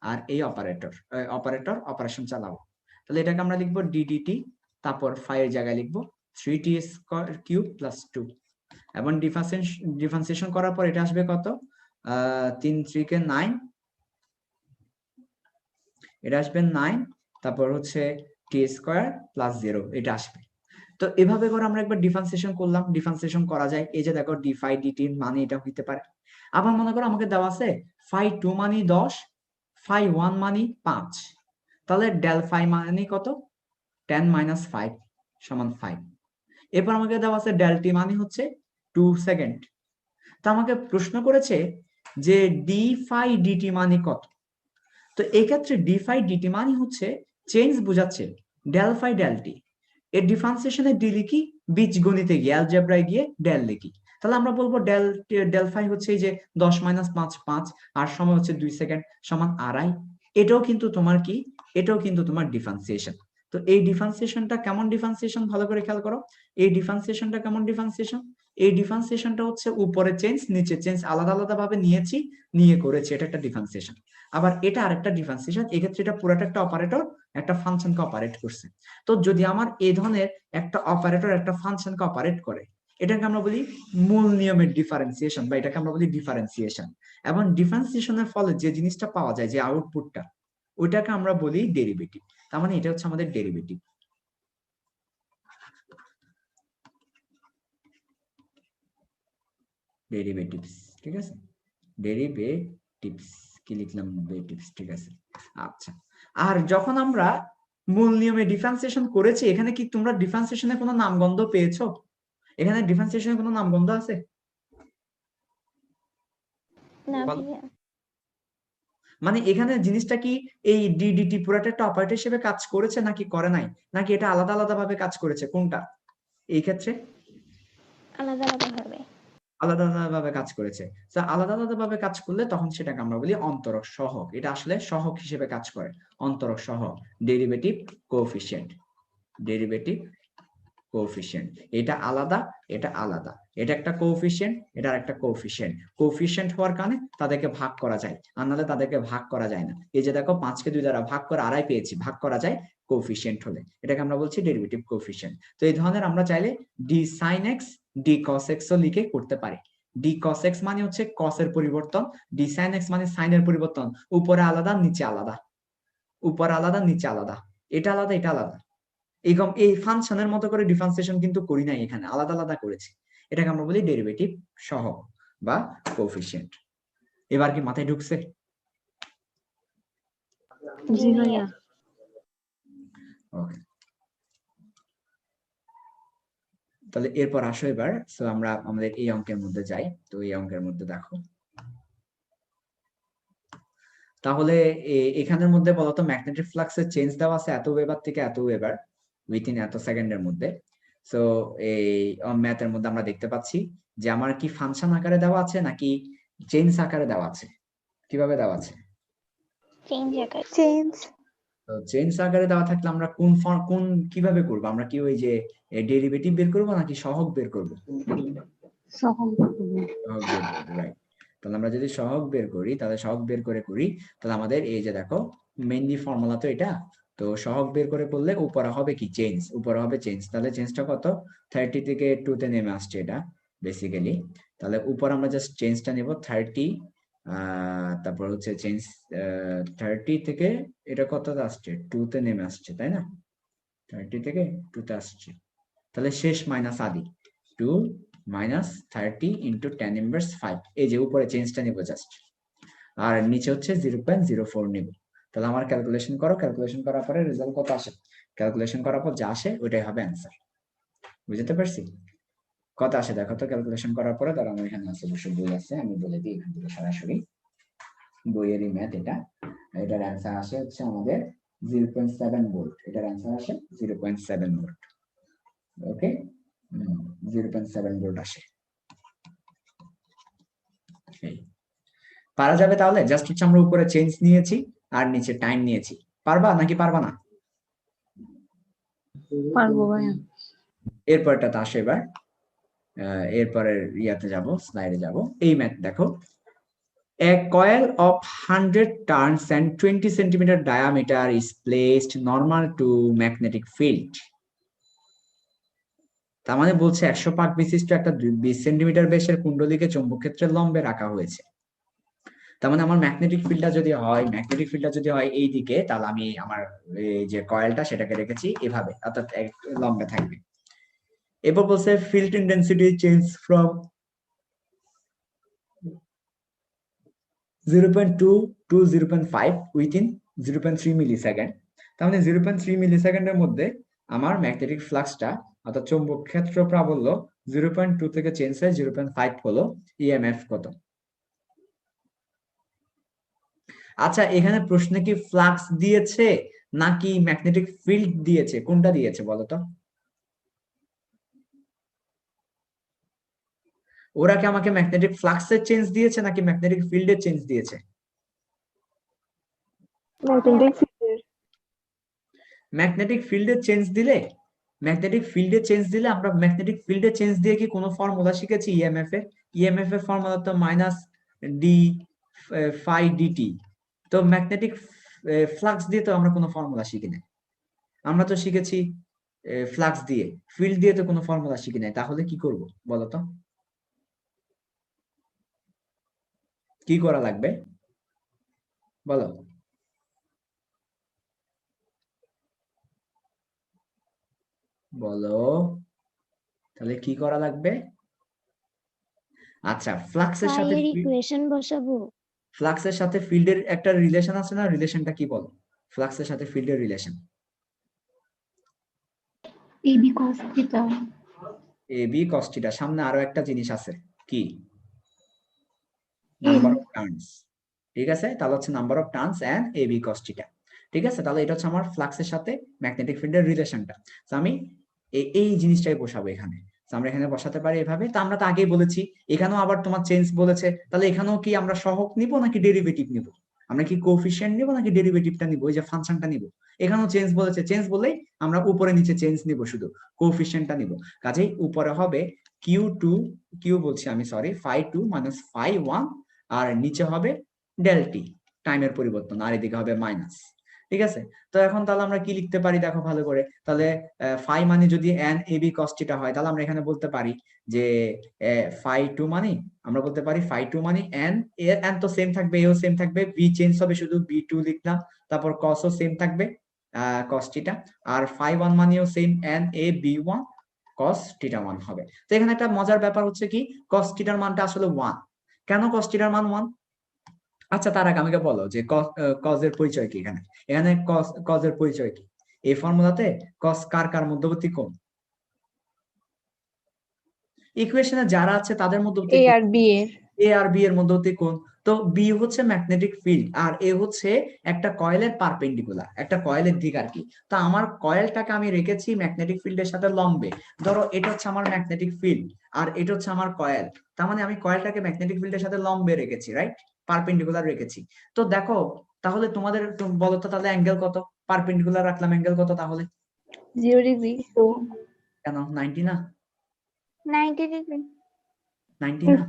আর এই অপারেটর অপারেশন চালাবো। তাহলে এটাকে আমরা লিখবো ডিডিটি, তারপর ফাই এর জায়গায় লিখবো 3t³ + 2, এবং ডিফারেন্সিয়েশন করার পর এটা আসবে কত? 3 3 কে 9, এটা আসবে 9, তারপর হচ্ছে t² + 0 এটা আসবে। তো এভাবে করে আমরা একবার ডিফারেন্সিয়েশন করলাম, ডিফারেন্সিয়েশন করা যায়। এই যে দেখো ডিফাই ডিটি মানে এটা হইতে পারে। আবার মনে করো আমাকে দেওয়া আছে φ2 মানে 10, φ1 মানে 5, তাহলে ডেল ফাই মানে কত? 10 - 5 = 5। এরপর আমাকে দেওয়া আছে ডেল টি মানে হচ্ছে 2 সেকেন্ড। তা আমাকে প্রশ্ন করেছে যে ডি ফাই ডিটি মানে কত? তো এই ক্ষেত্রে ডিফাই ডিটি মানে হচ্ছে চেঞ্জ বোঝাচ্ছে ডেল ফাই ডেল টি। এর ডিফারেন্সিয়েশনে ডি লিখি, বীজগণিতে গিয়ে অ্যালজেব্রায় গিয়ে ডেল লিখি। তাহলে আমরা বলবো ডেল ফাই হচ্ছে এই যে 10 - 5 5, আর সময় হচ্ছে 2 সেকেন্ড সমান আড়াই। এটাও কিন্তু তোমার কি? এটাও কিন্তু তোমার ডিফারেন্সিয়েশন। তো এই ডিফারেন্সিয়েশনটা কেমন ডিফারেন্সিয়েশন, ভালো করে খেয়াল করো। এই ডিফারেন্সিয়েশনটা কেমন ডিফারেন্সিয়েশন? এই ডিফারেন্সিয়েশনটা হচ্ছে উপরে চেঞ্জ নিচে চেঞ্জ আলাদা আলাদা ভাবে নিয়েছি, নিয়ে করেছি, এটা একটা ডিফারেন্সিয়েশন। আবার এটা আরেকটা ডিফারেন্সিয়েশন, এক্ষেত্রে এটা পুরোটা একটা অপারেটর একটা ফাংশনকে অপারেট করছে। তো যদি আমার এই ধরনের একটা অপারেটর একটা ফাংশনকে অপারেট করে, এটাকে আমরা বলি মূল নিয়মের ডিফারেন্সিয়েশন, বা এটাকে আমরা বলি ডিফারেন্সিয়েশন। এবং ডিফারেন্সিয়েশনের ফলে যে জিনিসটা পাওয়া যায়, যে আউটপুটটা, ওইটাকে আমরা বলি ডেরিভেটিভ। তার মানে এটা হচ্ছে আমাদের ডেরিভেটিভ। ডেরিভেটিভস, ঠিক আছে? ডেরিভেটিভস কি লিখলাম, ডেরিভেটিভস, ঠিক আছে। আচ্ছা, আর যখন আমরা মূল নিয়মে ডিফারেন্সিয়েশন করেছি, এখানে কি তোমরা ডিফারেন্সিয়েশনের কোনো নামগন্ধ পেয়েছো? এখানে ডিফারেন্সিয়েশনের কোনো নামগন্ধ আছে? না বলো। ভাইয়া। মানে এখানে জিনিসটা কি এই ডিডিটি পুরাটা একটা অপারেটর হিসেবে কাজ করেছে নাকি করে নাই, নাকি এটা আলাদা আলাদা ভাবে কাজ করেছে, কোনটা এই ক্ষেত্রে? আলাদা আলাদা ভাবে। আলাদা আলাদা ভাবে কাজ করেছে। তো আলাদা আলাদা ভাবে কাজ করলে তখন সেটাকে আমরা বলি অন্তরক সহগ। এটা আসলে সহগ হিসেবে কাজ করে, অন্তরক সহগ, ডেরিভেটিভ কোএফিসিয়েন্ট, ডেরিভেটিভ কোএফিসিয়েন্ট। এটা আলাদা, এটা আলাদা, এটা একটা কোএফিসিয়েন্ট, এটা আরেকটা কোএফিসিয়েন্ট। কোএফিসিয়েন্ট হওয়ার কারণে তাদেরকে ভাগ করা যায়, আর নাহলে তাদেরকে ভাগ করা যায় না। এই যে দেখো 5 কে 2 দ্বারা ভাগ করে আড়াই পেয়েছি, ভাগ করা যায় কোএফিসিয়েন্ট হলে, এটাকে আমরা বলছি ডেরিভেটিভ কোএফিসিয়েন্ট। তো এই ধরনের আমরা চাইলে D sine x d cos x ও লিখে করতে পারি। ডি কস এক্স মানে হচ্ছে কসের পরিবর্তন, ডি সাইন এক্স মানে সাইনের পরিবর্তন, উপরে আলাদা নিচে আলাদা, উপরে আলাদা নিচে আলাদা, এটা আলাদা এটা আলাদা। এরকম এই ফাংশনের মতো করে ডিফারেন্সিয়েশন কিন্তু করি নাই, এখানে আলাদা আলাদা করেছি। এটাকে আমরা বলি ডেরিভেটিভ সহগ বা কোএফিসিয়েন্ট। এবার কি মাথায় ঢুকছে? জি ভাইয়া। ওকে, তাহলে এরপর আসো এবার সো আমরা আমাদের এই অঙ্কের মধ্যে যাই। তো এই অঙ্কের মধ্যে দেখো তাহলে এখানের মধ্যে বলতো ম্যাগনেটিক ফ্লাক্সের চেঞ্জ দেওয়া আছে এত ওয়েবার থেকে এত ওয়েবার উইথিন এত সেকেন্ডের মধ্যে। সো এই ম্যাথের মধ্যে আমরা দেখতে পাচ্ছি যে আমার কি ফাংশন আকারে দেওয়া আছে নাকি চেঞ্জ আকারে দেওয়া আছে, কিভাবে দেওয়া আছে? চেঞ্জ আকার। চেঞ্জ। তো চেঞ্জ আকারে দেওয়া থাকলে আমরা কোন কিভাবে করব? আমরা কি ওই যে ডেরিভেটিভ বের করব নাকি সহগ বের করব? সহগ। সহগ বের করব, রাইট। তাহলে আমরা যদি সহগ বের করি, তাহলে সহগ বের করে করি, তাহলে আমাদের এই যে দেখো মেইনলি ফর্মুলা তো এটা। তো সহগ বের করে করলে উপরে হবে কি চেঞ্জ, উপরে হবে চেঞ্জ। তাহলে চেঞ্জটা কত? 30 থেকে 2 তে নেমে আসছে এটা বেসিক্যালি। তাহলে উপর আমরা জাস্ট চেঞ্জটা নেব 30, তারপর হচ্ছে চেঞ্জ 30 থেকে এটা কততে আসছে 2 তে নেমে আসছে, তাই না? 30 থেকে 2 তে আসছে, তাহলে শেষ মাইনাস আদি 2 মাইনাস 30 ইন্টু 10 ইনভার্স 5। এই যে উপরে চেঞ্জটা নিব জাস্ট, আর নিচে হচ্ছে 0.04 নিব। তাহলে আমার ক্যালকুলেশন করো, ক্যালকুলেশন করার পরে রেজাল্ট কত আসে, ক্যালকুলেশন করার পর যা আসে ওইটাই হবে অ্যান্সার। বুঝতে পারছি? কত আসে দেখো তো ক্যালকুলেশন করার পরে। তাহলে আমার এখানে আছে অবশ্য বই আছে, আমি বলে দিই এখান থেকে সরাসরি, বইয়েরই ম্যাথ এটা। এটার অ্যান্সার আসে হচ্ছে আমাদের 0.7 ভোল্ট। এটার অ্যান্সার আসে 0.7 ভোল্ট। ওকে, 0.7 ভোল্ট আসে। পারা যাবে? তাহলে জাস্ট হচ্ছে আমরা উপরে চেঞ্জ নিয়েছি আর নিচে টাইম নিয়েছি। পারবা নাকি পারবা না? পারবো ভাইয়া। এরপরটা আসে এবার, এরপরের ইয়াতে যাব, স্লাইডে যাব। এই ম্যাথ দেখো, a coil of 100 turns and 20 centimeter diameter is placed normal to magnetic field. তার মানে বলছে 100 পাক বিশিষ্ট একটা 20 সেন্টিমিটার ব্যাসের কুণ্ডলীকে চৌম্বক ক্ষেত্রের লম্বে রাখা হয়েছে। তার মানে আমার ম্যাগনেটিক ফিল্ডটা যদি হয় এই দিকে, তাহলে আমি আমার এই যে কয়েলটা সেটাকে রেখেছি এভাবে, অর্থাৎ লম্বে থাকবে। এরপর বলছে field intensity change from 0.2 to 0.5 within 0.3 millisecond. তার মানে 0.3 মিলি সেকেন্ডের মধ্যে আমার ম্যাগনেটিক ফ্লাক্সটা অর্থাৎ চৌম্বক ক্ষেত্র প্রাবল্য 0.2 থেকে চেঞ্জ হয়ে 0.5 হলো। ইএমএফ কত? আচ্ছা, এখানে প্রশ্নে কি ফ্লাক্স দিয়েছে নাকি ম্যাগনেটিক ফিল্ড দিয়েছে, কোনটা দিয়েছে বলতো? ওরা কি আমাকে ম্যাগনেটিক ফ্লাক্সের চেঞ্জ দিয়েছে নাকি ম্যাগনেটিক ফিল্ডের চেঞ্জ দিয়েছে? ম্যাগনেটিক ফিল্ডের। ম্যাগনেটিক ফিল্ডের চেঞ্জ দিলে আমরা ম্যাগনেটিক ফিল্ডের চেঞ্জ দিয়ে কি কোনো ফর্মুলা শিখেছি ইএমএফ এর? ইএমএফ এর ফর্মুলা তো মাইনাস ডি ফাই ডিটি। তো ম্যাগনেটিক ফ্লাক্স দিয়ে তো আমরা কোনো ফর্মুলা শিখি নাই, আমরা তো শিখেছি ফ্লাক্স দিয়ে, ফিল্ড দিয়ে তো কোনো ফর্মুলা শিখি নাই। তাহলে কি করব বলতো, কি করা লাগবে বলো? বলো তাহলে কি করা লাগবে? আচ্ছা, ফ্লাক্সের সাথে ফাইয়ের ইকুয়েশন বসাবো। ফ্লাক্সের সাথে ফিল্ডের একটা রিলেশন আছে না, রিলেশনটা কি বলো? ফ্লাক্সের সাথে ফিল্ডের relation AB cos theta. A B cos theta. সামনে আরো একটা জিনিস আছে, কি? Number of turns. ঠিক আছে, তাহলে হচ্ছে number of turns and A B cos theta. ঠিক আছে, তাহলে এটা হচ্ছে আমার ফ্লাক্সের সাথে ম্যাগনেটিক ফিল্ডের রিলেশনটা। তো আমি এই জিনিসটাই বসাবো এখানে। তো আমরা এখানে বসাতে পারি এভাবে। তো আমরা তো আগেই বলেছি, এখানেও আবার তোমার চেঞ্জ বলেছে, তাহলে এখানেও কি আমরা সহগ নিব নাকি ডেরিভেটিভ নিব? আমরা কি কোএফিশিয়েন্ট নিব নাকি ডেরিভেটিভটা নিব, ওই যে ফাংশনটা নিব? এখানেও চেঞ্জ বলেছে, চেঞ্জ বললেই আমরা উপরে নিচে চেঞ্জ নিব, শুধু কোএফিশিয়েন্টটা নিব। কাজেই উপরে হবে কিউ বলছি আমি, সরি, φ2 - φ1, আর নিচে হবে ডেল টি, টাইমের পরিবর্তন, আর এদিকে হবে মাইনাস। ঠিক আছে, তো এখন তাহলে আমরা কি লিখতে পারি দেখো ভালো করে। তাহলে ফাই মানে যদি N A B cos theta হয়, তাহলে আমরা এখানে বলতে পারি যে φ2 মানে, আমরা বলতে পারি φ2 মানে এন, এন তো সেম থাকবে, এও সেম থাকবে, বি চেঞ্জ হবে, শুধু বি2 লিখলাম, তারপর কসও সেম থাকবে কস থিটা, আর φ1 মানেও same N A B one cos theta 1 হবে। তো এখানে একটা মজার ব্যাপার হচ্ছে কি, কস থিটার মানটা আসলে 1। কেন কস থিটার মান 1? আচ্ছা, তার আগে আমাকে বলো যে কজের পরিচয় কি এখানে? এখানে কজের পরিচয় কি? এই ফর্মুলাতে কস কার কার মধ্যবর্তী কোণ? ইকুয়েশনে যারা আছে তাদের মধ্যবর্তী এ কোণ আর বি এর এ আর বি এর মধ্যবর্তী কোণ। তো বি হচ্ছে ম্যাগনেটিক ফিল্ড, আর এ হচ্ছে একটা কয়েলের পারপেন্ডিকুলার, একটা কয়েলের দিক আর কি। তো আমার কয়েলটাকে আমি রেখেছি ম্যাগনেটিক ফিল্ডের সাথে লম্বে। ধরো এটা হচ্ছে আমার ম্যাগনেটিক ফিল্ড, আর এটা হচ্ছে আমার কয়েল। তার মানে আমি কয়েলটাকে ম্যাগনেটিক ফিল্ডের সাথে লম্বে রেখেছি, রাইট? পারপেন্ডিকুলার রেখেছি। তো দেখো, তাহলে তোমাদের বলো তো, তাহলে অ্যাঙ্গেল কত? পারপেন্ডিকুলার রাখলাম, অ্যাঙ্গেল কত তাহলে? 0 ডিগ্রি। So কেন 90 না? 90 ডিগ্রি। 90 না?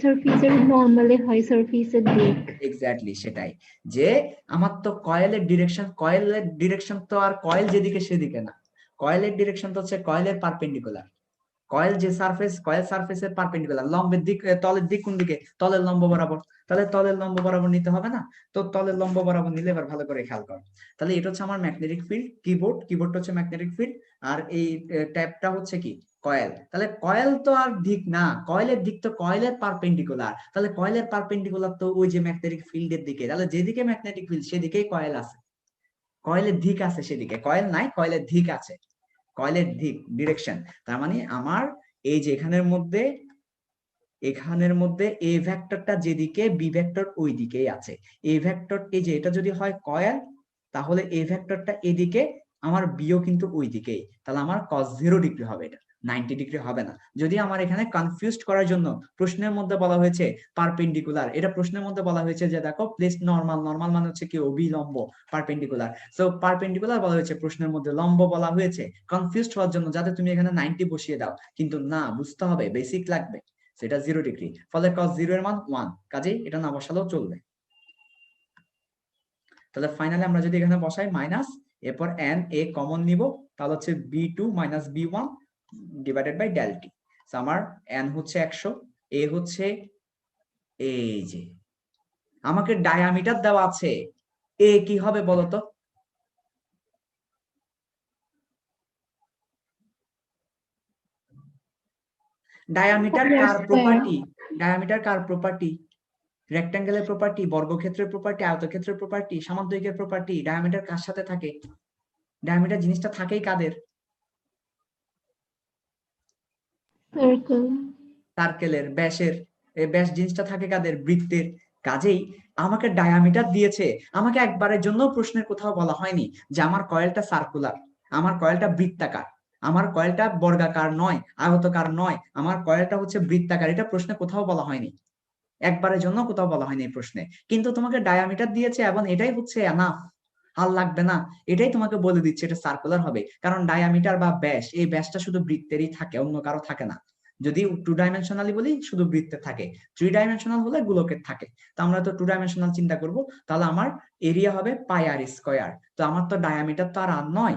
surface normally হয় surface দিক। এক্স্যাক্টলি সেটাই, যে আমার তো কয়েলের ডিরেকশন তো আর কয়েল যেদিকে সেদিকে না, কয়েলের ডিরেকশন তো হচ্ছে কয়েলের পারপেন্ডিকুলার। কয়েল যে কয়েল সারফেসের পারপেন্ডিকুলার, লম্বের দিক, তলের দিক কোন দিকে? তলের লম্ব বরাবর। তাহলে তলের লম্ব বরাবর নিতে হবে না? তো তলের লম্ব বরাবর নিলে এবার ভালো করে খেয়াল করো। তাহলে এটা হচ্ছে আমার ম্যাগনেটিক ফিল্ড, কিবোর্ডটা হচ্ছে ম্যাগনেটিক ফিল্ড, আর এই ট্যাবটা হচ্ছে কি? কয়েল। তাহলে কয়েল তো আর দিক না, কয়েলের দিক তো কয়েলের পারপেন্ডিকুলার। তাহলে কয়েলের পারপেন্ডিকুলার তো ওই যে ম্যাগনেটিক ফিল্ডের দিকে, তাহলে যেদিকে ম্যাগনেটিক ফিল্ড সেদিকেই কয়েল আছে, কয়েলের দিক আছে সেদিকে, কয়েল নাই, কয়েলের দিক আছে, কয়েলের দিক, ডিরেকশন। তার মানে আমার এই যে এখানের মধ্যে এ ভেক্টরটা যেদিকে, বি ভেক্টর ওই দিকেই আছে। এ ভেক্টর, এই যে এটা যদি হয় কয়েল, তাহলে এ ভেক্টরটা এদিকে, আমার বিও কিন্তু ওই দিকেই, তাহলে আমার cos 0 ডিগ্রি হবে, এটা 90 ডিগ্রি হবে না। যদি আমার এখানে কনফিউজড করার জন্য প্রশ্নের মধ্যে বলা হয়েছে পারপেন্ডিকুলার, এটা প্রশ্নের মধ্যে বলা হয়েছে যে দেখো প্লেস নরমাল, নরমাল মানে হচ্ছে কি অভিলম্ব, পারপেন্ডিকুলার। সো পারপেন্ডিকুলার বলা হয়েছে, প্রশ্নের মধ্যে লম্ব বলা হয়েছে, কনফিউজড হওয়ার জন্য যাতে তুমি এখানে 90 বসিয়ে দাও, কিন্তু না, বুঝতে হবে, বেসিক লাগবে, সেটা 0 ডিগ্রি, ফলে cos 0 এর মান 1, কাজেই এটা না বসালেও চলবে। তাহলে ফাইনালি আমরা যদি এখানে বসাই মাইনাস, এরপর n a কমন নিব, তাহলে হচ্ছে b2 - b1 divided by del T. আমার n হচ্ছে 100, a হচ্ছে, এই যে আমাকে ডায়ামিটার দেওয়া আছে, a কি হবে বলতো? ডায়ামিটার কার প্রপার্টি? ডায়ামিটার কার প্রপার্টি? রেক্ট্যাঙ্গেলের প্রপার্টি, বর্গক্ষেত্রের প্রপার্টি, আয়তক্ষেত্রের প্রপার্টি, সামান্তরিকের প্রপার্টি। ডায়ামিটার কার সাথে থাকে? ডায়ামিটার জিনিসটা থাকেই কাদের? সার্কেলের, ব্যাসের। এই ব্যাস জিনিসটা থাকে কাদের? বৃত্তের। কাজেই আমাকে ডায়ামিটার দিয়েছে, আমাকে একবারের জন্য প্রশ্নের কোথাও বলা হয়নি যে আমার কয়েলটা সার্কুলার, আমার কয়েলটা বৃত্তাকার, আমার কয়েলটা বর্গাকার নয়, আয়তাকার নয়, আমার কয়েলটা হচ্ছে বৃত্তাকার, এটা প্রশ্নে কোথাও বলা হয়নি, একবারের জন্য কোথাও বলা হয়নি এই প্রশ্নে। কিন্তু তোমাকে ডায়ামিটার দিয়েছে এবং এটাই হচ্ছে এনাফ, আর লাগবে না, এটাই তোমাকে বলে দিচ্ছে এটা সার্কুলার হবে, কারণ ডায়ামিটার বা ব্যাস, এই ব্যাসটা শুধু বৃত্তেরই থাকে, অন্য কারো থাকে না। যদি 2 ডাইমেনশনালি বলি শুধু বৃত্তে থাকে, 3 ডাইমেনশনাল হলে গোলকের থাকে। তো আমরা তো 2 ডাইমেনশনাল চিন্তা করব, তাহলে আমার এরিয়া হবে পাই আর স্কয়ার। তো আমার তো ডায়ামিটার তো আর নয়,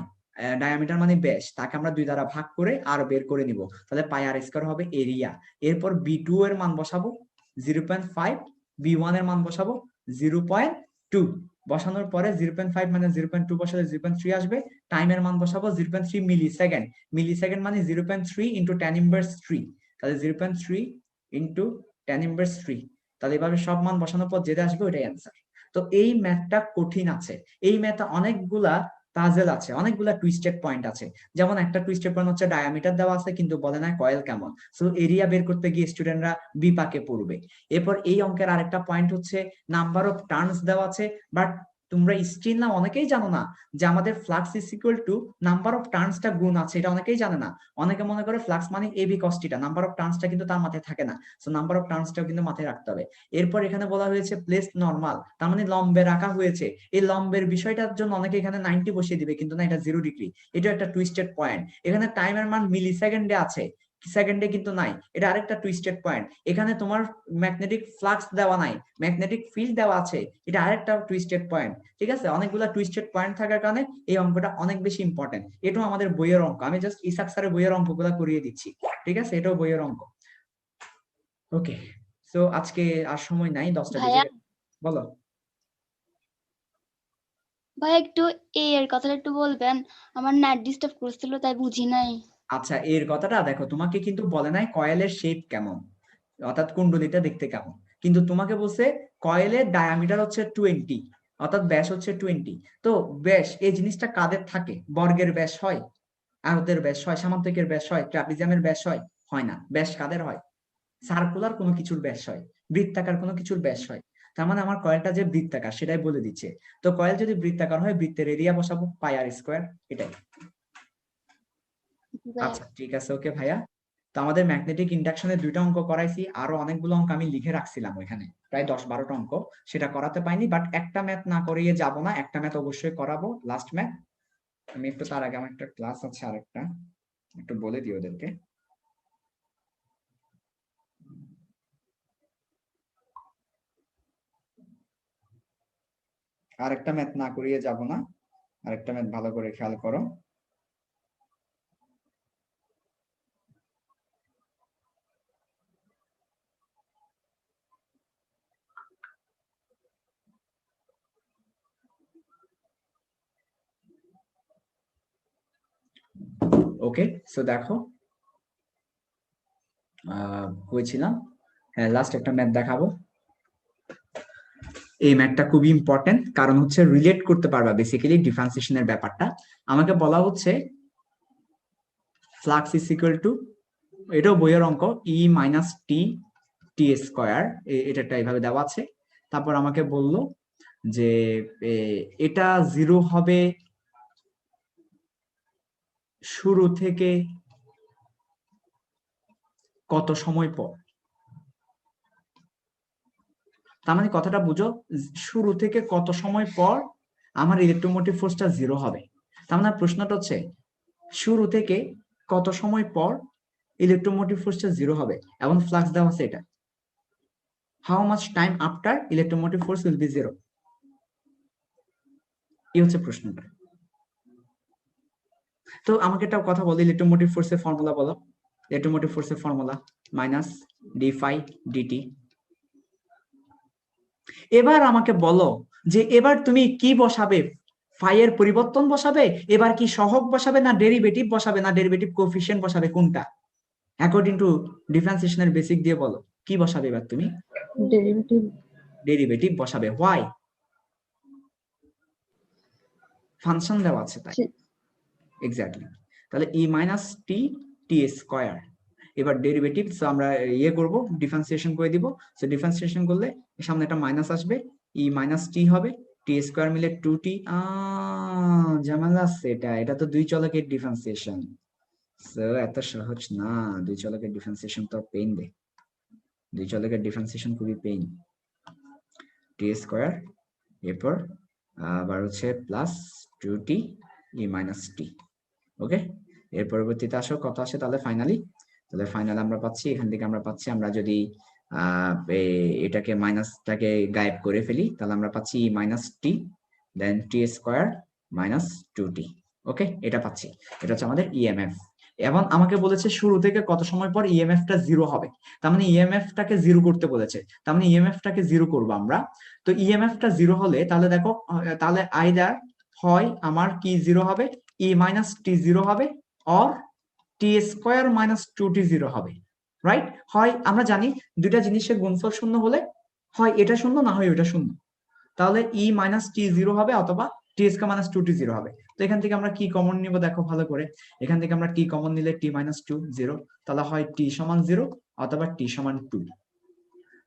ডায়ামিটার মানে ব্যাস, তাকে আমরা 2 দ্বারা ভাগ করে আর বের করে নিব, তাহলে পাই আর স্কয়ার হবে এরিয়া। এরপর b2 এর মান বসাবো 0.5, b1 এর মান বসাবো 0.2, বসানোর পরে 0.5 মানে 0.2 বসালে 0.3 আসবে, টাইমের মান বসাবো 0.3 মিলি সেকেন্ড, মিলি সেকেন্ড মানে 0.3 ইন্টু tan ইনভার্স 3, তাহলে 0.3 ইন্টু tan ইনভার্স 3। তাহলে এভাবে সব মান বসানোর পর যেটা আসবে ওইটাই অ্যান্সার। তো এই ম্যাথটা কঠিন আছে, এই ম্যাথে অনেকগুলা পাজেল আছে, অনেকগুলা টুইস্টেড পয়েন্ট আছে। যেমন একটা টুইস্টেড পয়েন্ট হচ্ছে ডায়ামিটার দেওয়া আছে কিন্তু বলে না কয়েল কেমন, সো এরিয়া বের করতে গিয়ে স্টুডেন্টরা বিপাকে পড়বে। এরপর এই অঙ্কের আরেকটা পয়েন্ট হচ্ছে নাম্বার অফ টার্নস দেওয়া আছে, বাট তোমরা স্টিল না অনেকেই জানো না যে আমাদের flux is equal to number of টার্নসটা গুণ আছে, এটা অনেকেই জানে না। অনেকে মনে করে ফ্লাক্স মানে A B cos theta, number of টার্নসটা কিন্তু তার মাথায় থাকে না, সো নাম্বার অফ টার্নসটাও কিন্তু মাথায় রাখতে হবে। এরপর এখানে বলা হয়েছে প্লেস নরমাল, তার মানে লম্বে রাখা হয়েছে। এই লম্বের বিষয়টার জন্য অনেকে এখানে 90 বসিয়ে দিবে, কিন্তু না, এটা 0 ডিগ্রি, এটা একটা টুইস্টেড পয়েন্ট। এখানে টাইমের মান মিলি সেকেন্ডে আছে, সেকেন্ডে কিন্তু নাই, এটা আরেকটা টুইস্টেড পয়েন্ট। এখানে তোমার ম্যাগনেটিক ফ্লাক্স দেওয়া নাই, ম্যাগনেটিক ফিল্ড দেওয়া আছে, এটা আরেকটা টুইস্টেড পয়েন্ট। ঠিক আছে, অনেকগুলো টুইস্টেড পয়েন্ট থাকার কারণে এই অঙ্কটা অনেক বেশি ইম্পর্টেন্ট। এটাও আমাদের বইয়ের অঙ্ক, আমি জাস্ট ইসাক স্যারের বইয়ের অঙ্কগুলো করিয়ে দিচ্ছি। ঠিক আছে, এটাও বইয়ের অঙ্ক। ওকে, সো আজকে আর সময় নাই, 10টা বেজে গেছে। বলো ভাই একটু এর কথাটা একটু বলবেন, আমার নেট ডিস্টার্ব করছিল তাই বুঝি নাই। আচ্ছা, এর কথাটা দেখো, তোমাকে কিন্তু বলে নাই কয়েলের শেপ কেমন, অর্থাৎ কুণ্ডলীটা দেখতে কেমন, কিন্তু তোমাকে বলছে কয়েলের ডায়ামিটার হচ্ছে 20, অর্থাৎ ব্যাস হচ্ছে 20। তো ব্যাস এই জিনিসটা কাদের থাকে? বর্গের ব্যাস হয়, আয়তের ব্যাস হয়, সামান্তরিকের ব্যাস হয়, ট্রাপিজিয়ামের ব্যাস হয়? হয় না। ব্যাস কাদের হয়? সার্কুলার কোনো কিছুর ব্যাস হয়, বৃত্তাকার কোনো কিছুর ব্যাস হয়। তার মানে আমার কয়েলটা যে বৃত্তাকার সেটাই বলে দিচ্ছে। তো কয়েল যদি বৃত্তাকার হয়, বৃত্তের এরিয়া বসাবো পাই আর স্কয়ার, এটাই। আচ্ছা ঠিক আছে, ওকে ভাইয়া। তো আমাদের ম্যাগনেটিক ইন্ডাকশনের 2টা অঙ্ক করাইছি, আরো অনেকগুলো অঙ্ক আমি লিখে রাখছিলাম ওইখানে, প্রায় 10-12টা অঙ্ক, সেটা করাতে পাইনি। বাট একটা ম্যাথ না করিয়ে যাব না, একটা ম্যাথ অবশ্যই করাবো, লাস্ট ম্যাথ। আমি একটু তার আগে আমার একটা ক্লাস আছে আরেকটা, একটু বলে দিই ওদেরকে। আরেকটা ম্যাথ না করিয়ে যাব না, আরেকটা ম্যাথ ভালো করে খেয়াল করো। ওকে, সো দেখো হয়েছিলাম, হ্যাঁ লাস্ট একটা ম্যাথ দেখাবো। এই ম্যাথটা খুবই ইম্পর্টেন্ট, কারণ হচ্ছে রিলেট করতে পারবা বেসিক্যালি ডিফারেন্সিয়েশনের ব্যাপারটা। আমাকে বলা হচ্ছে ফ্লাক্স ইজ ইকুয়াল টু, এটাও বইয়ের অঙ্ক, ই মাইনাস টি টি স্কয়ার, এটা এইভাবে দেওয়া আছে। তারপর আমাকে বলল যে এটা 0 হবে শুরু থেকে কত সময় পর। তার মানে কথাটা বুঝো, শুরু থেকে কত সময় পর আমার ইলেকট্রোমোটিভ ফোর্সটা 0 হবে। তার মানে প্রশ্নটা হচ্ছে শুরু থেকে কত সময় পর ইলেকট্রোমোটিভ ফোর্সটা 0 হবে, এবং ফ্লাক্স দেওয়া আছে এটা, how much time after electromotive force will be 0, এই হচ্ছে প্রশ্নটা। তো আমাকে একটা কথা বলো, ইলেকট্রোমোটিভ ফোর্সের ফর্মুলা বলো। ইলেকট্রোমোটিভ ফোর্সের formula minus d phi dt. এবার আমাকে বলো যে এবার তুমি কি বসাবে, ফাই এর পরিবর্তন বসাবে, এবার কি সহগ বসাবে, না ডেরিভেটিভ বসাবে, না ডেরিভেটিভ কোএফিশিয়েন্ট বসাবে, কোনটা? অ্যাকর্ডিং টু ডিফারেন্সিয়েশনের বেসিক দিয়ে বলো কি বসাবে এবার তুমি? ডেরিভেটিভ। ডেরিভেটিভ বসাবে। হোয়াই? ফাংশন দেওয়া আছে তাই। এক্স্যাক্টলি। তাহলে ই মাইনাস টি টি স্কয়ার, এবার ডেরিভেটিভ আমরা ইয়ে করব, ডিফারেন্সিয়েশন করে দিব। সো ডিফারেন্সিয়েশন করলে সামনে একটা মাইনাস আসবে, ই মাইনাস টি হবে, টি স্কয়ার মিলে 2t। ঝামেলা আছে এটা, এটা তো দুই চলকের ডিফারেন্সিয়েশন, সো এত সহজ না। দুই চলকের ডিফারেন্সিয়েশন তো পেইন দেয়, দুই চলকের ডিফারেন্সিয়েশন খুবই পেইন। টি স্কয়ার, এরপর আবার হচ্ছে প্লাস 2t ই মাইনাস টি। ওকে, এর পরবর্তীতে আসো কত আসে তাহলে ফাইনালি। তাহলে ফাইনাল আমরা পাচ্ছি, এখান থেকে আমরা পাচ্ছি, আমরা যদি এটাকে মাইনাসটাকে গায়েব করে ফেলি তাহলে আমরা পাচ্ছি মাইনাস টি দেন টি স্কয়ার মাইনাস 2t। ওকে, এটা পাচ্ছি, এটা হচ্ছে আমাদের ইএমএফ। এবং আমাকে বলেছে শুরু থেকে কত সময় পর ইএমএফটা 0 হবে, তার মানে ইএমএফটাকে 0 করতে বলেছে, তার মানে ইএমএফটাকে 0 করব আমরা। তো ইএমএফটা 0 হলে তাহলে দেখো, তাহলে আইদার হয় আমার কি 0 হবে, ই মাইনাস টি 0 হবে, or T square minus 2t 0 হবে, রাইট? হয় আমরা জানি দুইটা জিনিসের গুণফল শূন্য হলে হয় এটা শূন্য না হয় ওইটা শূন্য, তাহলে ই মাইনাস টি জিরো হবে অথবা t square minus two t zero হবে। তো এখান থেকে আমরা কি কমন নিব দেখো ভালো করে, এখান থেকে আমরা টি কমন নিলে টি মাইনাস টু জিরো, তাহলে হয় টি সমান জিরো অথবা টি সমান টু।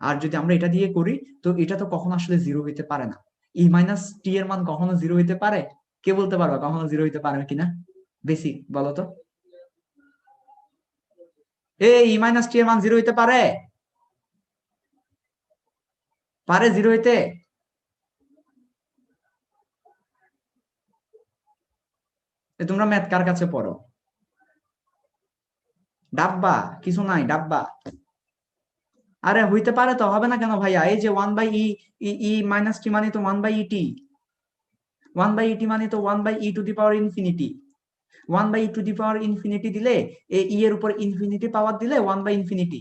আর যদি আমরা এটা দিয়ে করি তো এটা তো কখনো আসলে জিরো হইতে পারে না। ই মাইনাস টি এর মান কখনো জিরো হইতে পারে? কে বলতে পারবা কখনো জিরো হইতে পারে কিনা? বেসিক বলো তো, এই ই মাইনাস টি এর মান জিরো হইতে পারে? পারে জিরো হইতে? তোমরা ম্যাথ কার কাছে পড়ো? ডাব্বা কিছু নাই, ডাব্বা। আরে হইতে পারে তো, হবে না কেন ভাইয়া? এই যে one by e minus t মানে তো one by e t, one by e t মানে তো one by e to the power infinity. One by e to the power infinity দিলে ই এর উপর ইনফিনিটি পাওয়ার দিলে one by infinity,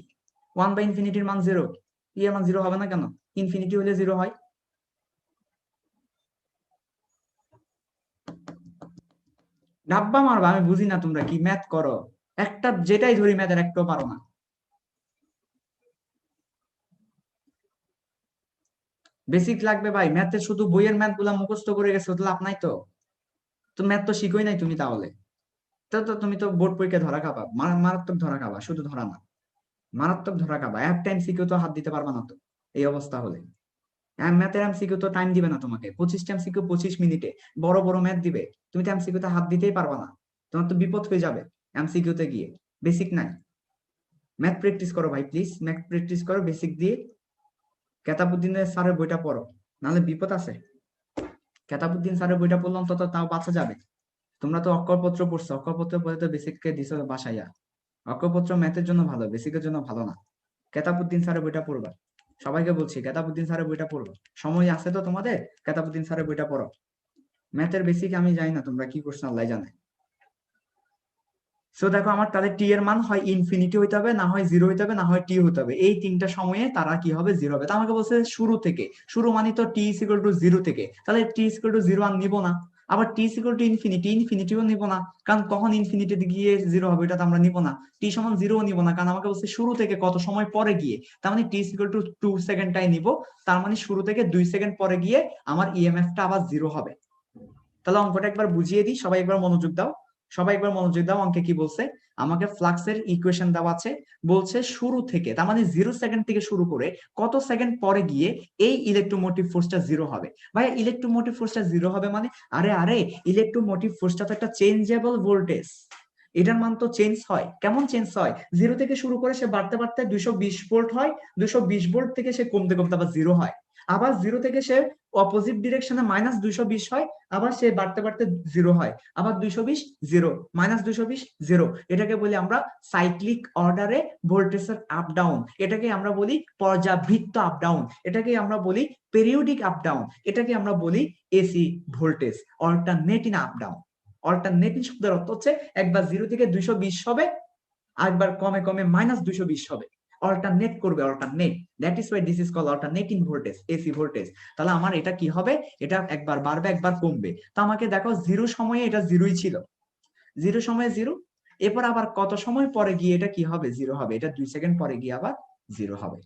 one by ইনফিনিটির মান জিরো, ই এর মান জিরো হবে না কেন? ইনফিনিটি হলে জিরো হয়। ডাব্বা মারবা? আমি বুঝি না তোমরা কি ম্যাথ করো, একটা যেটাই ধরি ম্যাথের একটাও পারো না। বেসিক লাগবে ভাই, ম্যাথে শুধু বইয়ের ম্যাথ গুলা মুখস্থ করে গেছো তো লাভ নাই তো, তো ম্যাথ তো শিখোই নাই তুমি, তাহলে তো তুমি তো বোর্ড পরীক্ষা ধরা খাবা, মারাত্মক ধরা খাবা, শুধু ধরা না মারাত্মক ধরা খাবা। এক টাইম সিকিউ তো হাত দিতে পারবা না তো এই অবস্থা হলে। ম্যাথের এমসিকিউ তো টাইম দিবে না তোমাকে, 25টা এমসিকিউ 25 মিনিটে বড় বড় ম্যাথ দিবে, তুমি তো এমসিকিউ তে হাত দিতেই পারবা না, তোমার তো বিপদ হয়ে যাবে এমসিকিউ তে গিয়ে। বেসিক নাই, ম্যাথ প্র্যাকটিস করো ভাই প্লিজ, ম্যাথ প্র্যাকটিস করো বেসিক দিয়ে। কেতাবুদ্দিনের স্যারের বইটা পড়ো, নাহলে বিপদ আছে। কেতাবুদ্দিন স্যারের বইটা পড়লাম তো তাও বাঁচা যাবে। তোমরা তো অক্ষরপত্র পড়ছো, অক্ষরপত্র পড়ে তো বেসিককে দিছো বাসাইয়া। অক্ষরপত্র ম্যাথের জন্য ভালো, বেসিকের জন্য ভালো না। কেতাবুদ্দিন স্যারের বইটা পড়বা, সবাইকে বলছি কেতাবুদ্দিন স্যারের বইটা পড়ো। সময় আছে তো তোমাদের, কেতাবুদ্দিন স্যারের বইটা পড়ো। ম্যাথের বেসিক আমি জানি না তোমরা কি করছো আল্লাহ জানে। সো দেখো আমার তাদের টি এর মান হয় ইনফিনিটি হইতে হবে, না হয় জিরো হইতে হবে, না হয় টি হইতে হবে। এই তিনটা সময়ে তারা কি হবে? জিরো হবে। তা আমাকে বলছে শুরু থেকে, শুরু মানে তো টি ইজ ইকুয়াল টু জিরো থেকে, তাহলে টি ইজ ইকুয়াল টু জিরো আর নিব না। আবার টি ইজ ইকুয়াল টু ইনফিনিটি, ইনফিনিটিও নিব না, কারণ কখন ইনফিনিটি গিয়ে জিরো হবে এটা তো আমরা নিব না। টি সমান জিরোও নিব না, কারণ আমাকে বলছে শুরু থেকে কত সময় পরে গিয়ে, তার মানে টি ইজ ইকুয়াল টু 2 সেকেন্ডটাই নিব, তার মানে শুরু থেকে 2 সেকেন্ড পরে গিয়ে আমার ইএমএফটা আবার জিরো হবে। তাহলে অঙ্কটা একবার বুঝিয়ে দিই, সবাই একবার মনোযোগ দাও, সবাই একবার মনোযোগ দাও। অঙ্কে কি বলছে? আমাকে ফ্লাক্সের ইকুয়েশন দেওয়া আছে, বলছে শুরু থেকে, তার মানে 0 সেকেন্ড থেকে শুরু করে কত সেকেন্ড পরে গিয়ে এই ইলেকট্রোমোটিভ ফোর্সটা জিরো হবে। ভাই ইলেকট্রোমোটিভ ফোর্সটা জিরো হবে মানে? আরে ইলেকট্রোমোটিভ ফোর্সটা তো একটা চেঞ্জেবল ভোল্টেজ, এটার মান তো চেঞ্জ হয়। কেমন চেঞ্জ হয়? 0 থেকে শুরু করে সে বাড়তে বাড়তে 220 ভোল্ট হয়, 220 ভোল্ট থেকে সে কমতে কমতে আবার জিরো হয়, আবার 0 থেকে সে অপোজিট ডিরেকশনে মাইনাস 220 হয়, আবার সে বাড়তে বাড়তে জিরো হয়, আবার 220 জিরো, মাইনাস 220 জিরো। এটাকে বলি আমরা সাইক্লিক অর্ডারে ভোল্টেজের আপ ডাউন, এটাকে আমরা বলি পর্যাবৃত্ত আপ ডাউন, এটাকে আমরা বলি পেরিওডিক আপ ডাউন, এটাকে আমরা বলি AC voltage, alternating up down. Alternating শব্দের অর্থ হচ্ছে একবার 0 থেকে 220 হবে, আরেকবার কমে কমে মাইনাস 220 হবে, অল্টারনেট করবে, alternate. That is why this is called alternating voltage, AC voltage. তাহলে আমার এটা কি হবে? এটা একবার বাড়বে একবার কমবে। তো আমাকে দেখো জিরো সময়ে এটা জিরোই ছিল, জিরো সময়ে জিরো, এরপর আবার কত সময় পরে গিয়ে এটা কি হবে? জিরো হবে। এটা 2 সেকেন্ড পরে গিয়ে আবার জিরো হবে।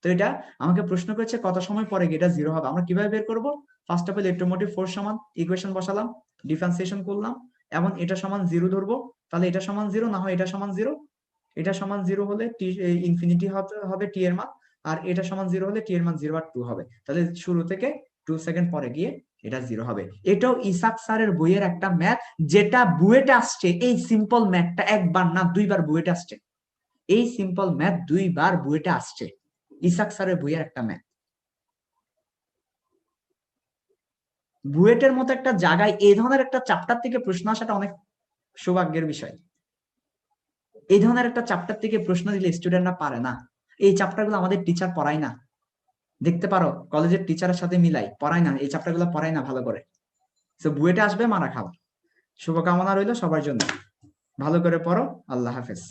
তো এটা আমাকে প্রশ্ন করেছে কত সময় পরে গিয়ে এটা জিরো হবে। আমরা কিভাবে বের করব? First of all electromotive force সমান ইকুয়েশন বসালাম, ডিফারেন্সিয়েশন করলাম, এবং এটা সমান জিরো ধরবো, তাহলে এটা সমান জিরো, না হয় এটা সমান জিরো। এটা সমান জিরো হলে টি ইনফিনিটি হবে টি এর মান, আর এটা সমান জিরো হলে টি এর মান 0 আর 2 হবে। তাহলে শুরু থেকে 2 সেকেন্ড পরে গিয়ে এটা জিরো হবে। এটাও ইসাক স্যারের বইয়ের একটা ম্যাথ, যেটা বুয়েটে আসছে। এই সিম্পল ম্যাথটা একবার না দুইবার বুয়েটে আসছে, এই সিম্পল ম্যাথ দুইবার বুয়েটে আসছে, ইসাক স্যারের বইয়ের একটা ম্যাথ। বুয়েটের মতো একটা জায়গায় এই ধরনের একটা চ্যাপ্টার থেকে প্রশ্ন আসাটা অনেক সৌভাগ্যের বিষয়। এই ধরনের একটা চ্যাপ্টার থেকে প্রশ্ন দিলে স্টুডেন্টরা পারে না। এই চ্যাপ্টারগুলো আমাদের টিচার পড়ায় না, দেখতে পারো কলেজের টিচারের সাথে মিলাই পড়ায় না, এই চ্যাপ্টারগুলো পড়ায় না ভালো করে। তো বুয়েটে আসবে মারা খাওয়া। শুভকামনা রইল সবার জন্য, ভালো করে পড়ো। আল্লাহ হাফেজ।